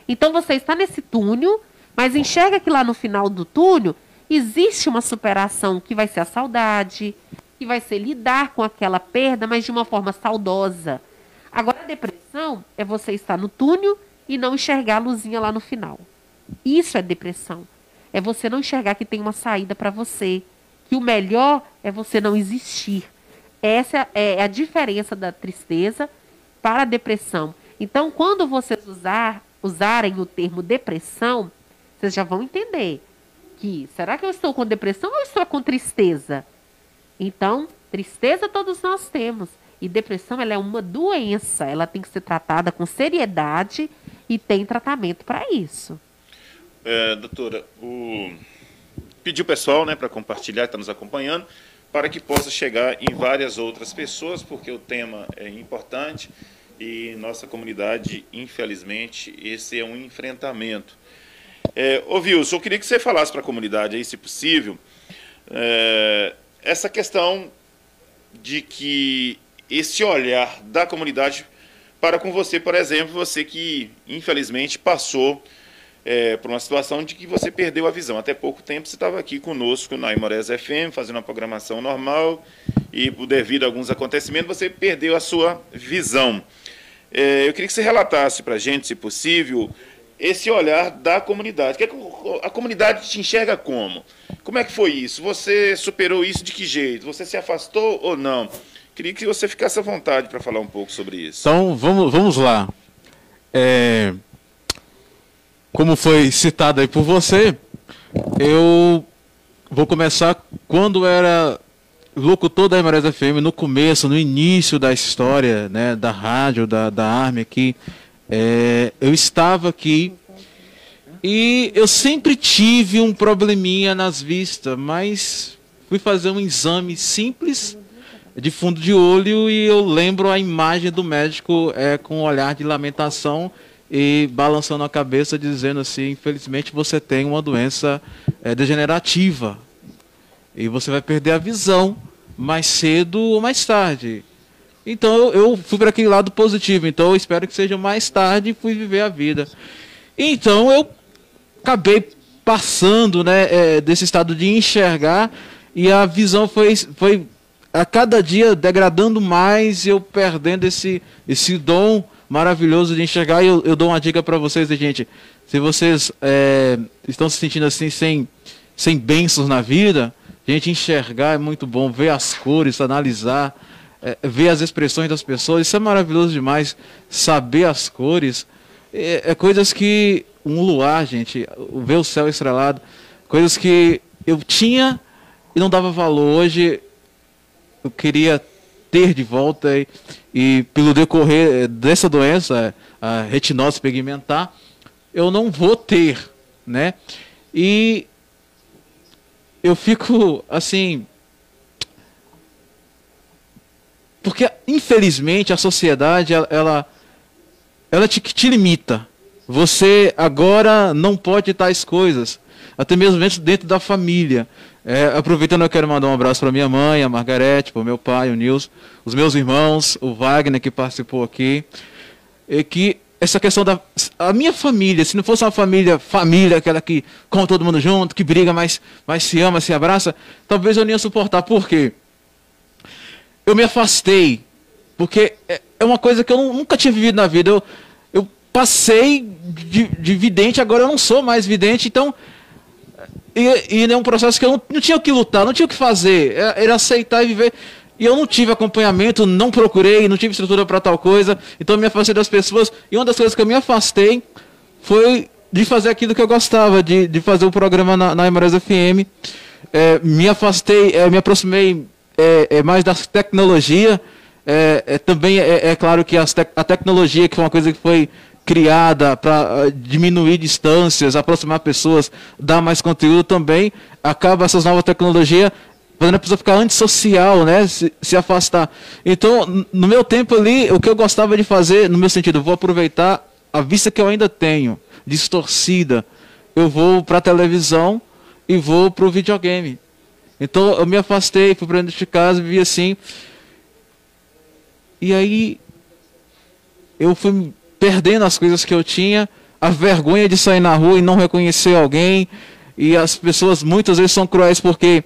Então você está nesse túnel, mas enxerga que lá no final do túnel existe uma superação que vai ser a saudade, que vai ser lidar com aquela perda, mas de uma forma saudosa. Agora a depressão é você estar no túnel e não enxergar a luzinha lá no final. Isso é depressão. É você não enxergar que tem uma saída para você, que o melhor é você não existir. Essa é a diferença da tristeza para a depressão. Então, quando vocês usarem o termo depressão, vocês já vão entender que, será que eu estou com depressão ou eu estou com tristeza? Então, tristeza todos nós temos. E depressão ela é uma doença. Ela tem que ser tratada com seriedade e tem tratamento para isso. Doutora, pediu o pessoal, né, para compartilhar, está nos acompanhando, para que possa chegar em várias outras pessoas, porque o tema é importante e nossa comunidade, infelizmente, esse é um enfrentamento. Ô Wilson, eu queria que você falasse para a comunidade aí, se possível, essa questão de que esse olhar da comunidade para com você, por exemplo, você que infelizmente passou por uma situação de que você perdeu a visão. Até pouco tempo você estava aqui conosco na Aimorés FM, fazendo uma programação normal, e devido a alguns acontecimentos você perdeu a sua visão. Eu queria que você relatasse para a gente, se possível, esse olhar da comunidade. A comunidade te enxerga como? Como é que foi isso? Você superou isso de que jeito? Você se afastou ou não? Queria que você ficasse à vontade para falar um pouco sobre isso. Então, vamos lá. Como foi citado aí por você, eu vou começar quando era locutor da Aimorés FM, no começo, no início da história, né, da rádio, da Arme aqui. Eu estava aqui e eu sempre tive um probleminha nas vistas, mas fui fazer um exame simples, de fundo de olho e eu lembro a imagem do médico com um olhar de lamentação e balançando a cabeça dizendo assim, infelizmente você tem uma doença degenerativa e você vai perder a visão mais cedo ou mais tarde. Então eu fui para aquele lado positivo, então eu espero que seja mais tarde e fui viver a vida. Então eu acabei passando, né, desse estado de enxergar e a visão foi a cada dia degradando mais e eu perdendo esse dom maravilhoso de enxergar. E eu dou uma dica para vocês, gente, se vocês estão se sentindo assim sem bênçãos na vida, gente, enxergar é muito bom, ver as cores, analisar, ver as expressões das pessoas, isso é maravilhoso demais, saber as cores, coisas que, um luar, gente, ver o céu estrelado, coisas que eu tinha e não dava valor, hoje eu queria ter de volta e pelo decorrer dessa doença, a retinose pigmentar, eu não vou ter, né, e eu fico assim, porque infelizmente a sociedade ela te limita. Você agora não pode tais coisas, até mesmo dentro da família. Aproveitando, eu quero mandar um abraço para minha mãe, a Margarete, para o meu pai, o Nilson, os meus irmãos, o Wagner que participou aqui, e que essa questão a minha família, se não fosse uma família, aquela que come todo mundo junto, que briga, mas se ama, se abraça, talvez eu não ia suportar. Por quê? Eu me afastei, porque é uma coisa que eu nunca tinha vivido na vida. Eu passei de vidente, agora eu não sou mais vidente, então e é um processo que eu não tinha o que lutar, não tinha o que fazer, era aceitar e viver. E eu não tive acompanhamento, não procurei, não tive estrutura para tal coisa, então eu me afastei das pessoas. E uma das coisas que eu me afastei foi de fazer aquilo que eu gostava, de fazer o programa na Imarés FM. Me afastei, me aproximei mais da tecnologia. Também é claro que a tecnologia, que foi uma coisa que foi criada para diminuir distâncias, aproximar pessoas, dar mais conteúdo, também acaba essas novas tecnologias fazendo a pessoa ficar antissocial, né? Se afastar. Então, no meu tempo ali, o que eu gostava de fazer, no meu sentido, eu vou aproveitar a vista que eu ainda tenho, distorcida. Eu vou para a televisão e vou para o videogame. Então, eu me afastei, fui para dentro de casa, vivi assim. E aí, eu fui perdendo as coisas que eu tinha, a vergonha de sair na rua e não reconhecer alguém. E as pessoas muitas vezes são cruéis porque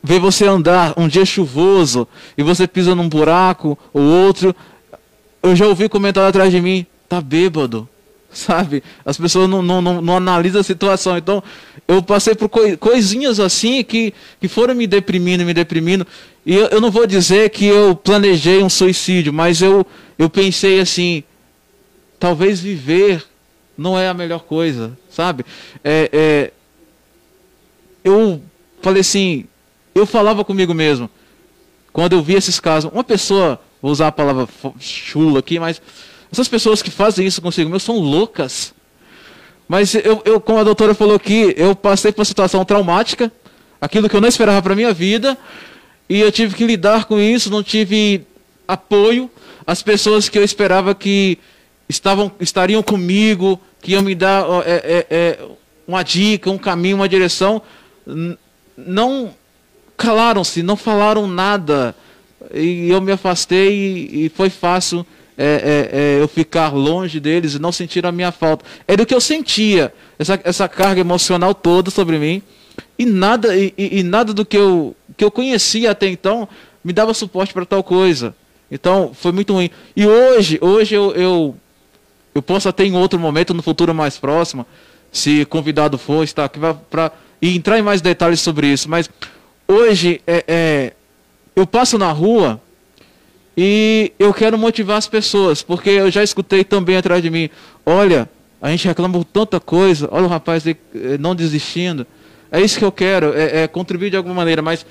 ver você andar um dia chuvoso e você pisa num buraco ou outro. Eu já ouvi comentário atrás de mim, tá bêbado, sabe? As pessoas não analisam a situação. Então, eu passei por coisinhas assim que foram me deprimindo. E eu não vou dizer que eu planejei um suicídio, mas eu pensei assim, talvez viver não é a melhor coisa, sabe? Eu falei assim, eu falava comigo mesmo, quando eu via esses casos, uma pessoa, vou usar a palavra chula aqui, mas essas pessoas que fazem isso consigo mesmo são loucas. Mas eu, como a doutora falou aqui, eu passei por uma situação traumática, aquilo que eu não esperava para a minha vida, e eu tive que lidar com isso, não tive apoio. As pessoas que eu esperava que estariam comigo, que iam me dar uma dica, um caminho, uma direção, não calaram-se, não falaram nada, e eu me afastei e foi fácil eu ficar longe deles e não sentir a minha falta. Era o que eu sentia, essa carga emocional toda sobre mim, e nada do que eu conhecia até então me dava suporte para tal coisa. Então foi muito ruim. E hoje eu posso até em outro momento, no futuro mais próximo, se convidado for, estar aqui para entrar em mais detalhes sobre isso, mas hoje eu passo na rua e eu quero motivar as pessoas, porque eu já escutei também atrás de mim, olha, a gente reclama por tanta coisa, olha o rapaz aí, não desistindo. É isso que eu quero, contribuir de alguma maneira, mas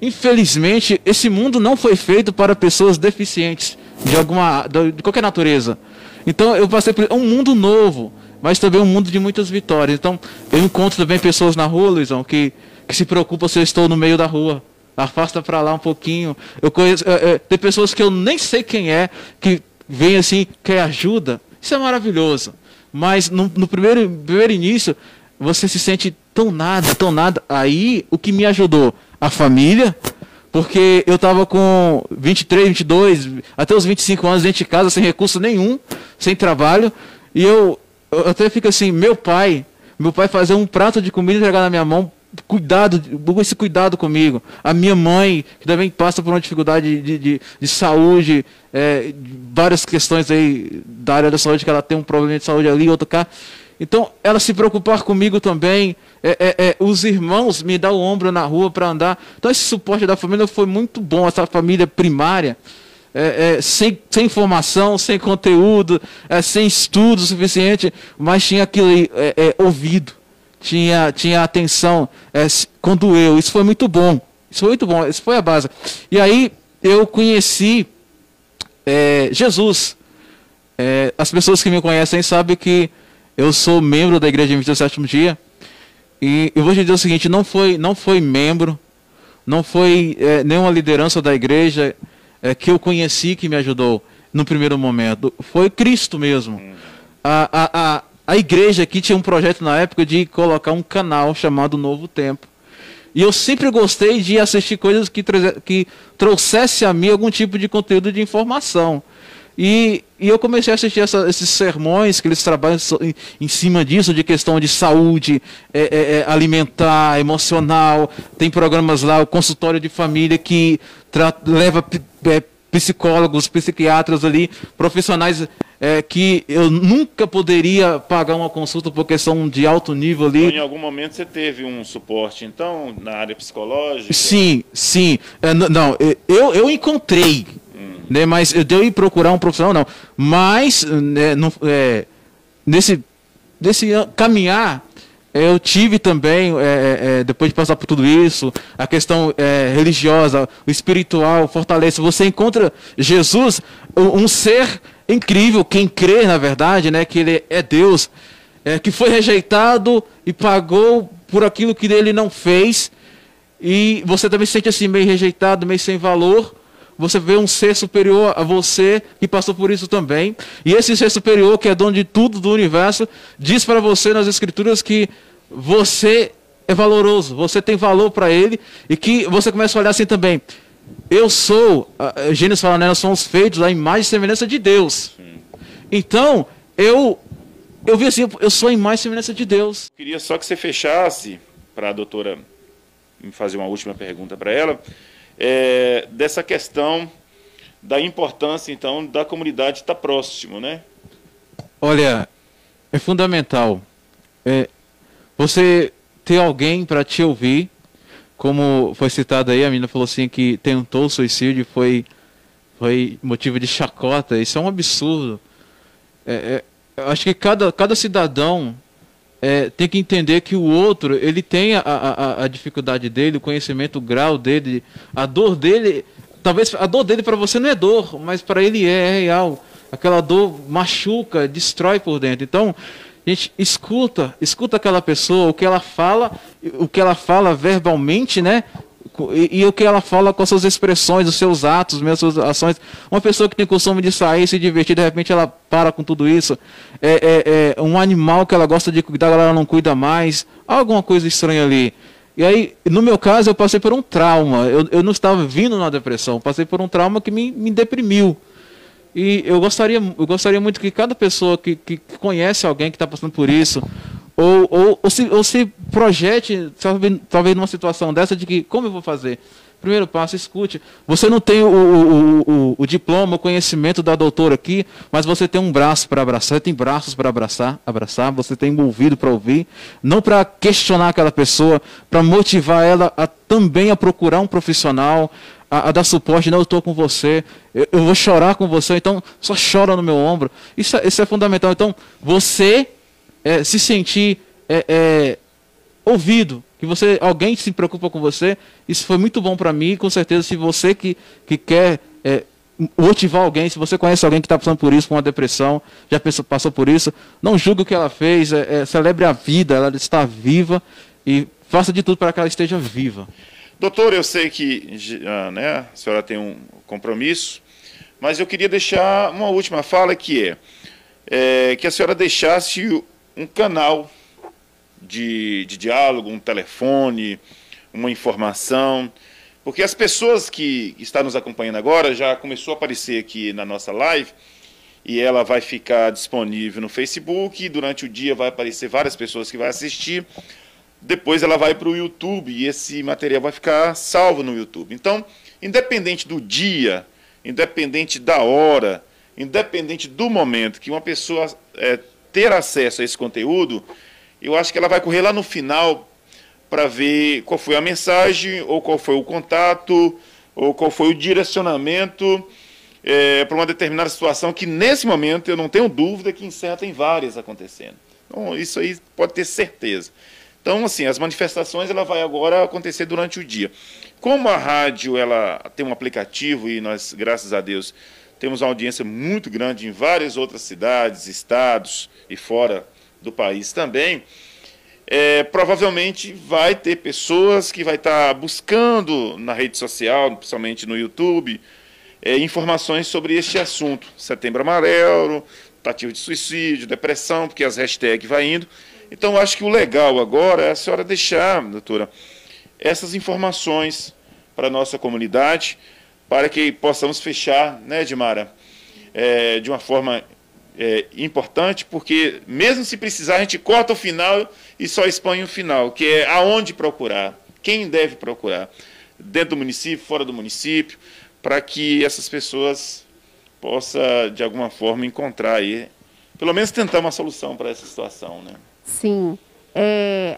infelizmente esse mundo não foi feito para pessoas deficientes de qualquer natureza. Então eu passei por um mundo novo, mas também um mundo de muitas vitórias. Então eu encontro também pessoas na rua, Luizão, que se preocupam se eu estou no meio da rua. afasta para lá um pouquinho. Eu conheço, tem pessoas que eu nem sei quem é, que vem assim, quer ajuda. Isso é maravilhoso. Mas no primeiro início, você se sente tão nada, tão nada. Aí, o que me ajudou? A família, porque eu estava com 23, 22, até os 25 anos dentro de casa, sem recurso nenhum, sem trabalho. E eu até fico assim, meu pai fazer um prato de comida e entregar na minha mão, esse cuidado comigo. A minha mãe, que também passa por uma dificuldade de saúde, várias questões aí da área da saúde, que ela tem um problema de saúde ali, outro cá. Então, ela se preocupar comigo também, os irmãos me dão o ombro na rua para andar. Então, esse suporte da família foi muito bom, essa família primária, sem informação, sem conteúdo, sem estudo suficiente, mas tinha aquilo aí, ouvido, tinha atenção, quando doeu. Isso foi muito bom, isso foi a base. E aí, eu conheci Jesus. As pessoas que me conhecem sabem que eu sou membro da Igreja Adventista do Sétimo Dia. E eu vou te dizer o seguinte, não foi membro, não foi nenhuma liderança da igreja que eu conheci que me ajudou no primeiro momento. Foi Cristo mesmo. A igreja aqui tinha um projeto na época de colocar um canal chamado Novo Tempo. E eu sempre gostei de assistir coisas que trouxesse a mim algum tipo de conteúdo de informação. E eu comecei a assistir esses sermões que eles trabalham em cima disso, de questão de saúde alimentar, emocional. Tem programas lá, o consultório de família, que leva psicólogos, psiquiatras ali, profissionais que eu nunca poderia pagar uma consulta porque são de alto nível ali. Então, em algum momento você teve um suporte, então, na área psicológica? Sim. Eu encontrei. Né, mas eu dei procurar um profissional, não. Mas nesse caminhar, eu tive também, depois de passar por tudo isso, a questão religiosa, o espiritual, fortaleza. Você encontra Jesus, um ser incrível, quem crê, na verdade, né, que ele é Deus, que foi rejeitado e pagou por aquilo que ele não fez. E você também se sente assim, meio rejeitado, meio sem valor. Você vê um ser superior a você que passou por isso também. E esse ser superior, que é dono de tudo do universo, diz para você nas Escrituras que você é valoroso, você tem valor para ele, e que você começa a olhar assim também. Eu sou, Gênesis fala, né, nós somos feitos à imagem e semelhança de Deus. Então, eu vi assim, eu sou a imagem e semelhança de Deus. Queria só que você fechasse, para a doutora me fazer uma última pergunta para ela, dessa questão da importância, então, da comunidade estar próximo, né? Olha, é fundamental você ter alguém para te ouvir, como foi citado aí, a menina falou assim que tentou o suicídio, foi motivo de chacota. Isso é um absurdo. Eu acho que cada cidadão tem que entender que o outro, ele tem a dificuldade dele, o conhecimento, o grau dele, a dor dele. Talvez a dor dele para você não é dor, mas para ele é real. Aquela dor machuca, destrói por dentro. Então, gente, escuta aquela pessoa, o que ela fala verbalmente, né? E o que ela fala com as suas expressões, os seus atos, as suas ações. Uma pessoa que tem costume de sair, se divertir, de repente ela para com tudo isso. Um animal que ela gosta de cuidar, ela não cuida mais. Há alguma coisa estranha ali. E aí, no meu caso, eu passei por um trauma. Eu não estava vindo na depressão, passei por um trauma que me deprimiu. E eu gostaria muito que cada pessoa que conhece alguém que está passando por isso, ou se projete, talvez numa situação dessa, de que, como eu vou fazer? Primeiro passo, escute. Você não tem o diploma, o conhecimento da doutora aqui, mas você tem um braço para abraçar, você tem braços para abraçar, você tem um ouvido para ouvir, não para questionar aquela pessoa, para motivar ela também a procurar um profissional, a dar suporte. Não, eu estou com você, eu vou chorar com você, então só chora no meu ombro. Isso é fundamental. Então, você se sentir ouvido, que alguém se preocupa com você, isso foi muito bom para mim. Com certeza, se você que quer motivar alguém, se você conhece alguém que está passando por isso, com uma depressão, já passou por isso, não julgue o que ela fez, celebre a vida, ela está viva, e faça de tudo para que ela esteja viva. Doutor, eu sei que né, a senhora tem um compromisso, mas eu queria deixar uma última fala que que a senhora deixasse um canal de diálogo, um telefone, uma informação, porque as pessoas que estão nos acompanhando agora, já começou a aparecer aqui na nossa live, e ela vai ficar disponível no Facebook, e durante o dia vai aparecer várias pessoas que vão assistir, depois ela vai para o YouTube, e esse material vai ficar salvo no YouTube. Então, independente do dia, independente da hora, independente do momento que uma pessoa ter acesso a esse conteúdo, eu acho que ela vai correr lá no final para ver qual foi a mensagem, ou qual foi o contato, ou qual foi o direcionamento para uma determinada situação que, nesse momento, eu não tenho dúvida que em Serra tem várias acontecendo. Então, isso aí pode ter certeza. Então, assim, as manifestações ela vai agora acontecer durante o dia. Como a rádio ela tem um aplicativo e nós, graças a Deus, temos uma audiência muito grande em várias outras cidades, estados e fora do país também, provavelmente vai ter pessoas que vai estar buscando na rede social, principalmente no YouTube, informações sobre este assunto. Setembro Amarelo, tentativa de suicídio, depressão, porque as hashtags vai indo. Então, acho que o legal agora é a senhora deixar, doutora, essas informações para a nossa comunidade, para que possamos fechar, né, Edmara, de uma forma importante, porque mesmo se precisar, a gente corta o final e só expõe o final, que é aonde procurar, quem deve procurar, dentro do município, fora do município, para que essas pessoas possam, de alguma forma, encontrar aí, pelo menos tentar uma solução para essa situação, né? Sim,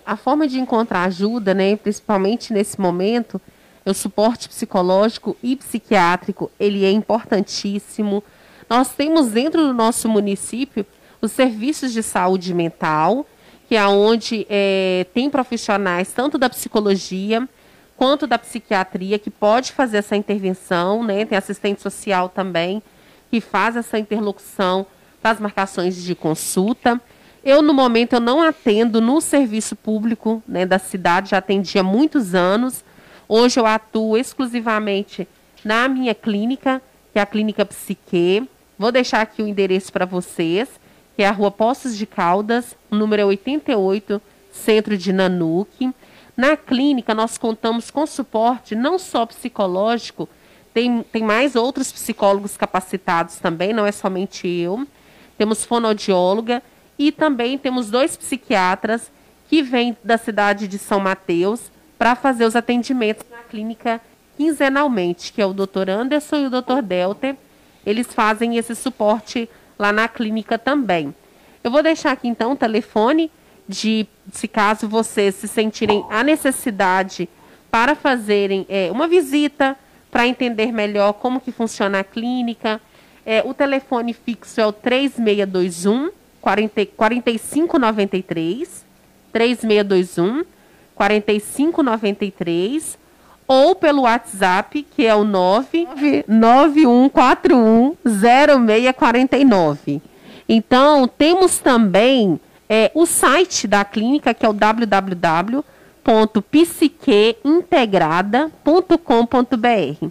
a forma de encontrar ajuda, né, principalmente nesse momento, o suporte psicológico e psiquiátrico, ele é importantíssimo. Nós temos dentro do nosso município os serviços de saúde mental, que é onde tem profissionais tanto da psicologia quanto da psiquiatria que pode fazer essa intervenção, né? Tem assistente social também que faz essa interlocução para as marcações de consulta. Eu, no momento, eu não atendo no serviço público, né, da cidade, já atendi há muitos anos. Hoje eu atuo exclusivamente na minha clínica, que é a Clínica Psique. Vou deixar aqui o endereço para vocês, que é a Rua Poços de Caldas, o número é 88, centro de Nanuque. Na clínica, nós contamos com suporte não só psicológico, tem mais outros psicólogos capacitados também, não é somente eu. Temos fonoaudióloga e também temos 2 psiquiatras que vêm da cidade de São Mateus para fazer os atendimentos na clínica quinzenalmente, que é o Dr. Anderson e o Dr. Delter. Eles fazem esse suporte lá na clínica também. Eu vou deixar aqui, então, o telefone se caso vocês se sentirem a necessidade para fazerem uma visita, para entender melhor como que funciona a clínica. O telefone fixo é o 3621 4593, 3621 4593, ou pelo WhatsApp, que é o 991410649. Então, temos também o site da clínica, que é o www.psiqueintegrada.com.br.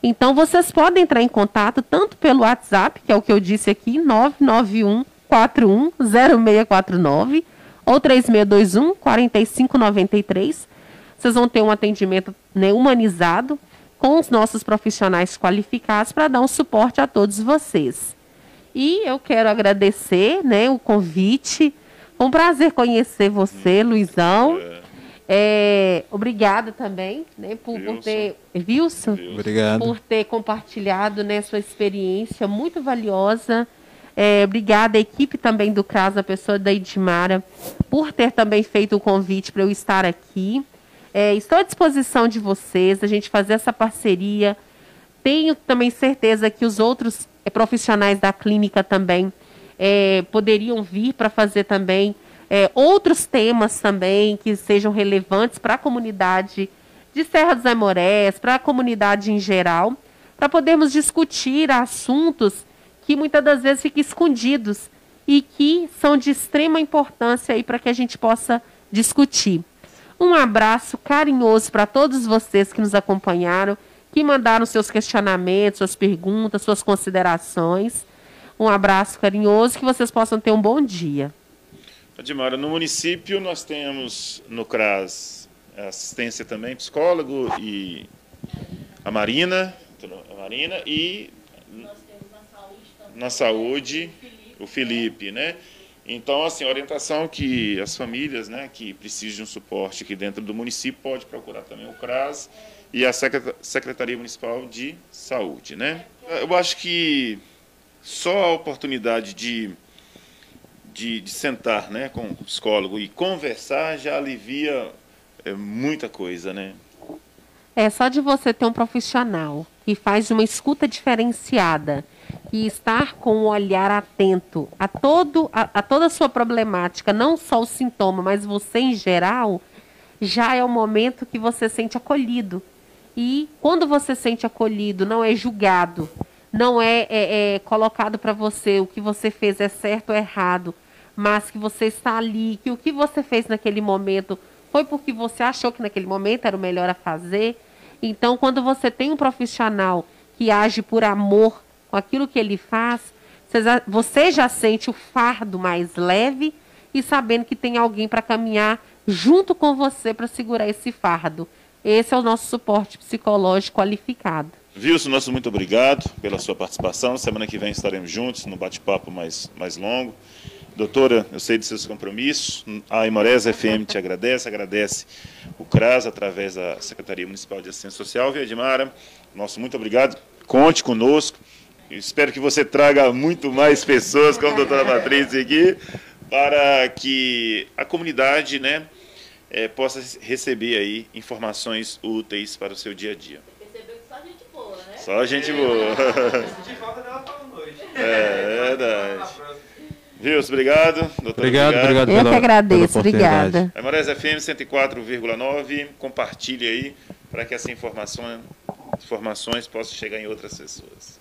Então, vocês podem entrar em contato tanto pelo WhatsApp, que é o que eu disse aqui, 991410649, ou 3621 4593. Vocês vão ter um atendimento, né, humanizado com os nossos profissionais qualificados para dar um suporte a todos vocês. E eu quero agradecer, né, o convite. Foi um prazer conhecer você, Luizão. Obrigada também, né, por ter, Wilson, obrigado, por ter compartilhado, né, sua experiência muito valiosa. Obrigada à equipe também do CRAS, a pessoa da Edmara, por ter também feito o convite para eu estar aqui. Estou à disposição de vocês, a gente fazer essa parceria. Tenho também certeza que os outros profissionais da clínica também poderiam vir para fazer também outros temas também que sejam relevantes para a comunidade de Serra dos Aimorés, para a comunidade em geral, para podermos discutir assuntos que muitas das vezes ficam escondidos e que são de extrema importância aí para que a gente possa discutir. Um abraço carinhoso para todos vocês que nos acompanharam, que mandaram seus questionamentos, suas perguntas, suas considerações. Um abraço carinhoso, que vocês possam ter um bom dia. Admara, no município nós temos no CRAS assistência também, psicólogo e a Marina e Nós temos na saúde também. na saúde o Felipe, né? Então, assim, a orientação que as famílias, né, que precisam de um suporte aqui dentro do município, pode procurar também o CRAS e a Secretaria Municipal de Saúde, né? Eu acho que só a oportunidade de sentar, né, com o psicólogo e conversar já alivia muita coisa, né? Só de você ter um profissional que faz uma escuta diferenciada e estar com um olhar atento a toda a sua problemática, não só o sintoma, mas você em geral, já é o momento que você sente acolhido. E quando você sente acolhido, não é julgado, não é colocado para você o que você fez é certo ou errado, mas que você está ali, que o que você fez naquele momento foi porque você achou que naquele momento era o melhor a fazer. Então, quando você tem um profissional que age por amor com aquilo que ele faz, você já sente o fardo mais leve e sabendo que tem alguém para caminhar junto com você para segurar esse fardo. Esse é o nosso suporte psicológico qualificado. Wilson, nosso muito obrigado pela sua participação. Semana que vem estaremos juntos no bate-papo mais longo. Doutora, eu sei de seus compromissos. A Imorés FM te agradece o CRAS através da Secretaria Municipal de Assistência Social. Via Edmara, nosso muito obrigado. Conte conosco. Eu espero que você traga muito mais pessoas, como a doutora Patrícia aqui, para que a comunidade, né, possa receber aí informações úteis para o seu dia a dia. Percebeu que só gente boa, né? Só gente boa. Senti falta dela falando hoje. É verdade. Wilson, obrigado. Doutor, Obrigado Eu que agradeço, pela oportunidade. obrigada. A Imorés FM 104,9. Compartilhe aí para que essa informações possam chegar em outras pessoas.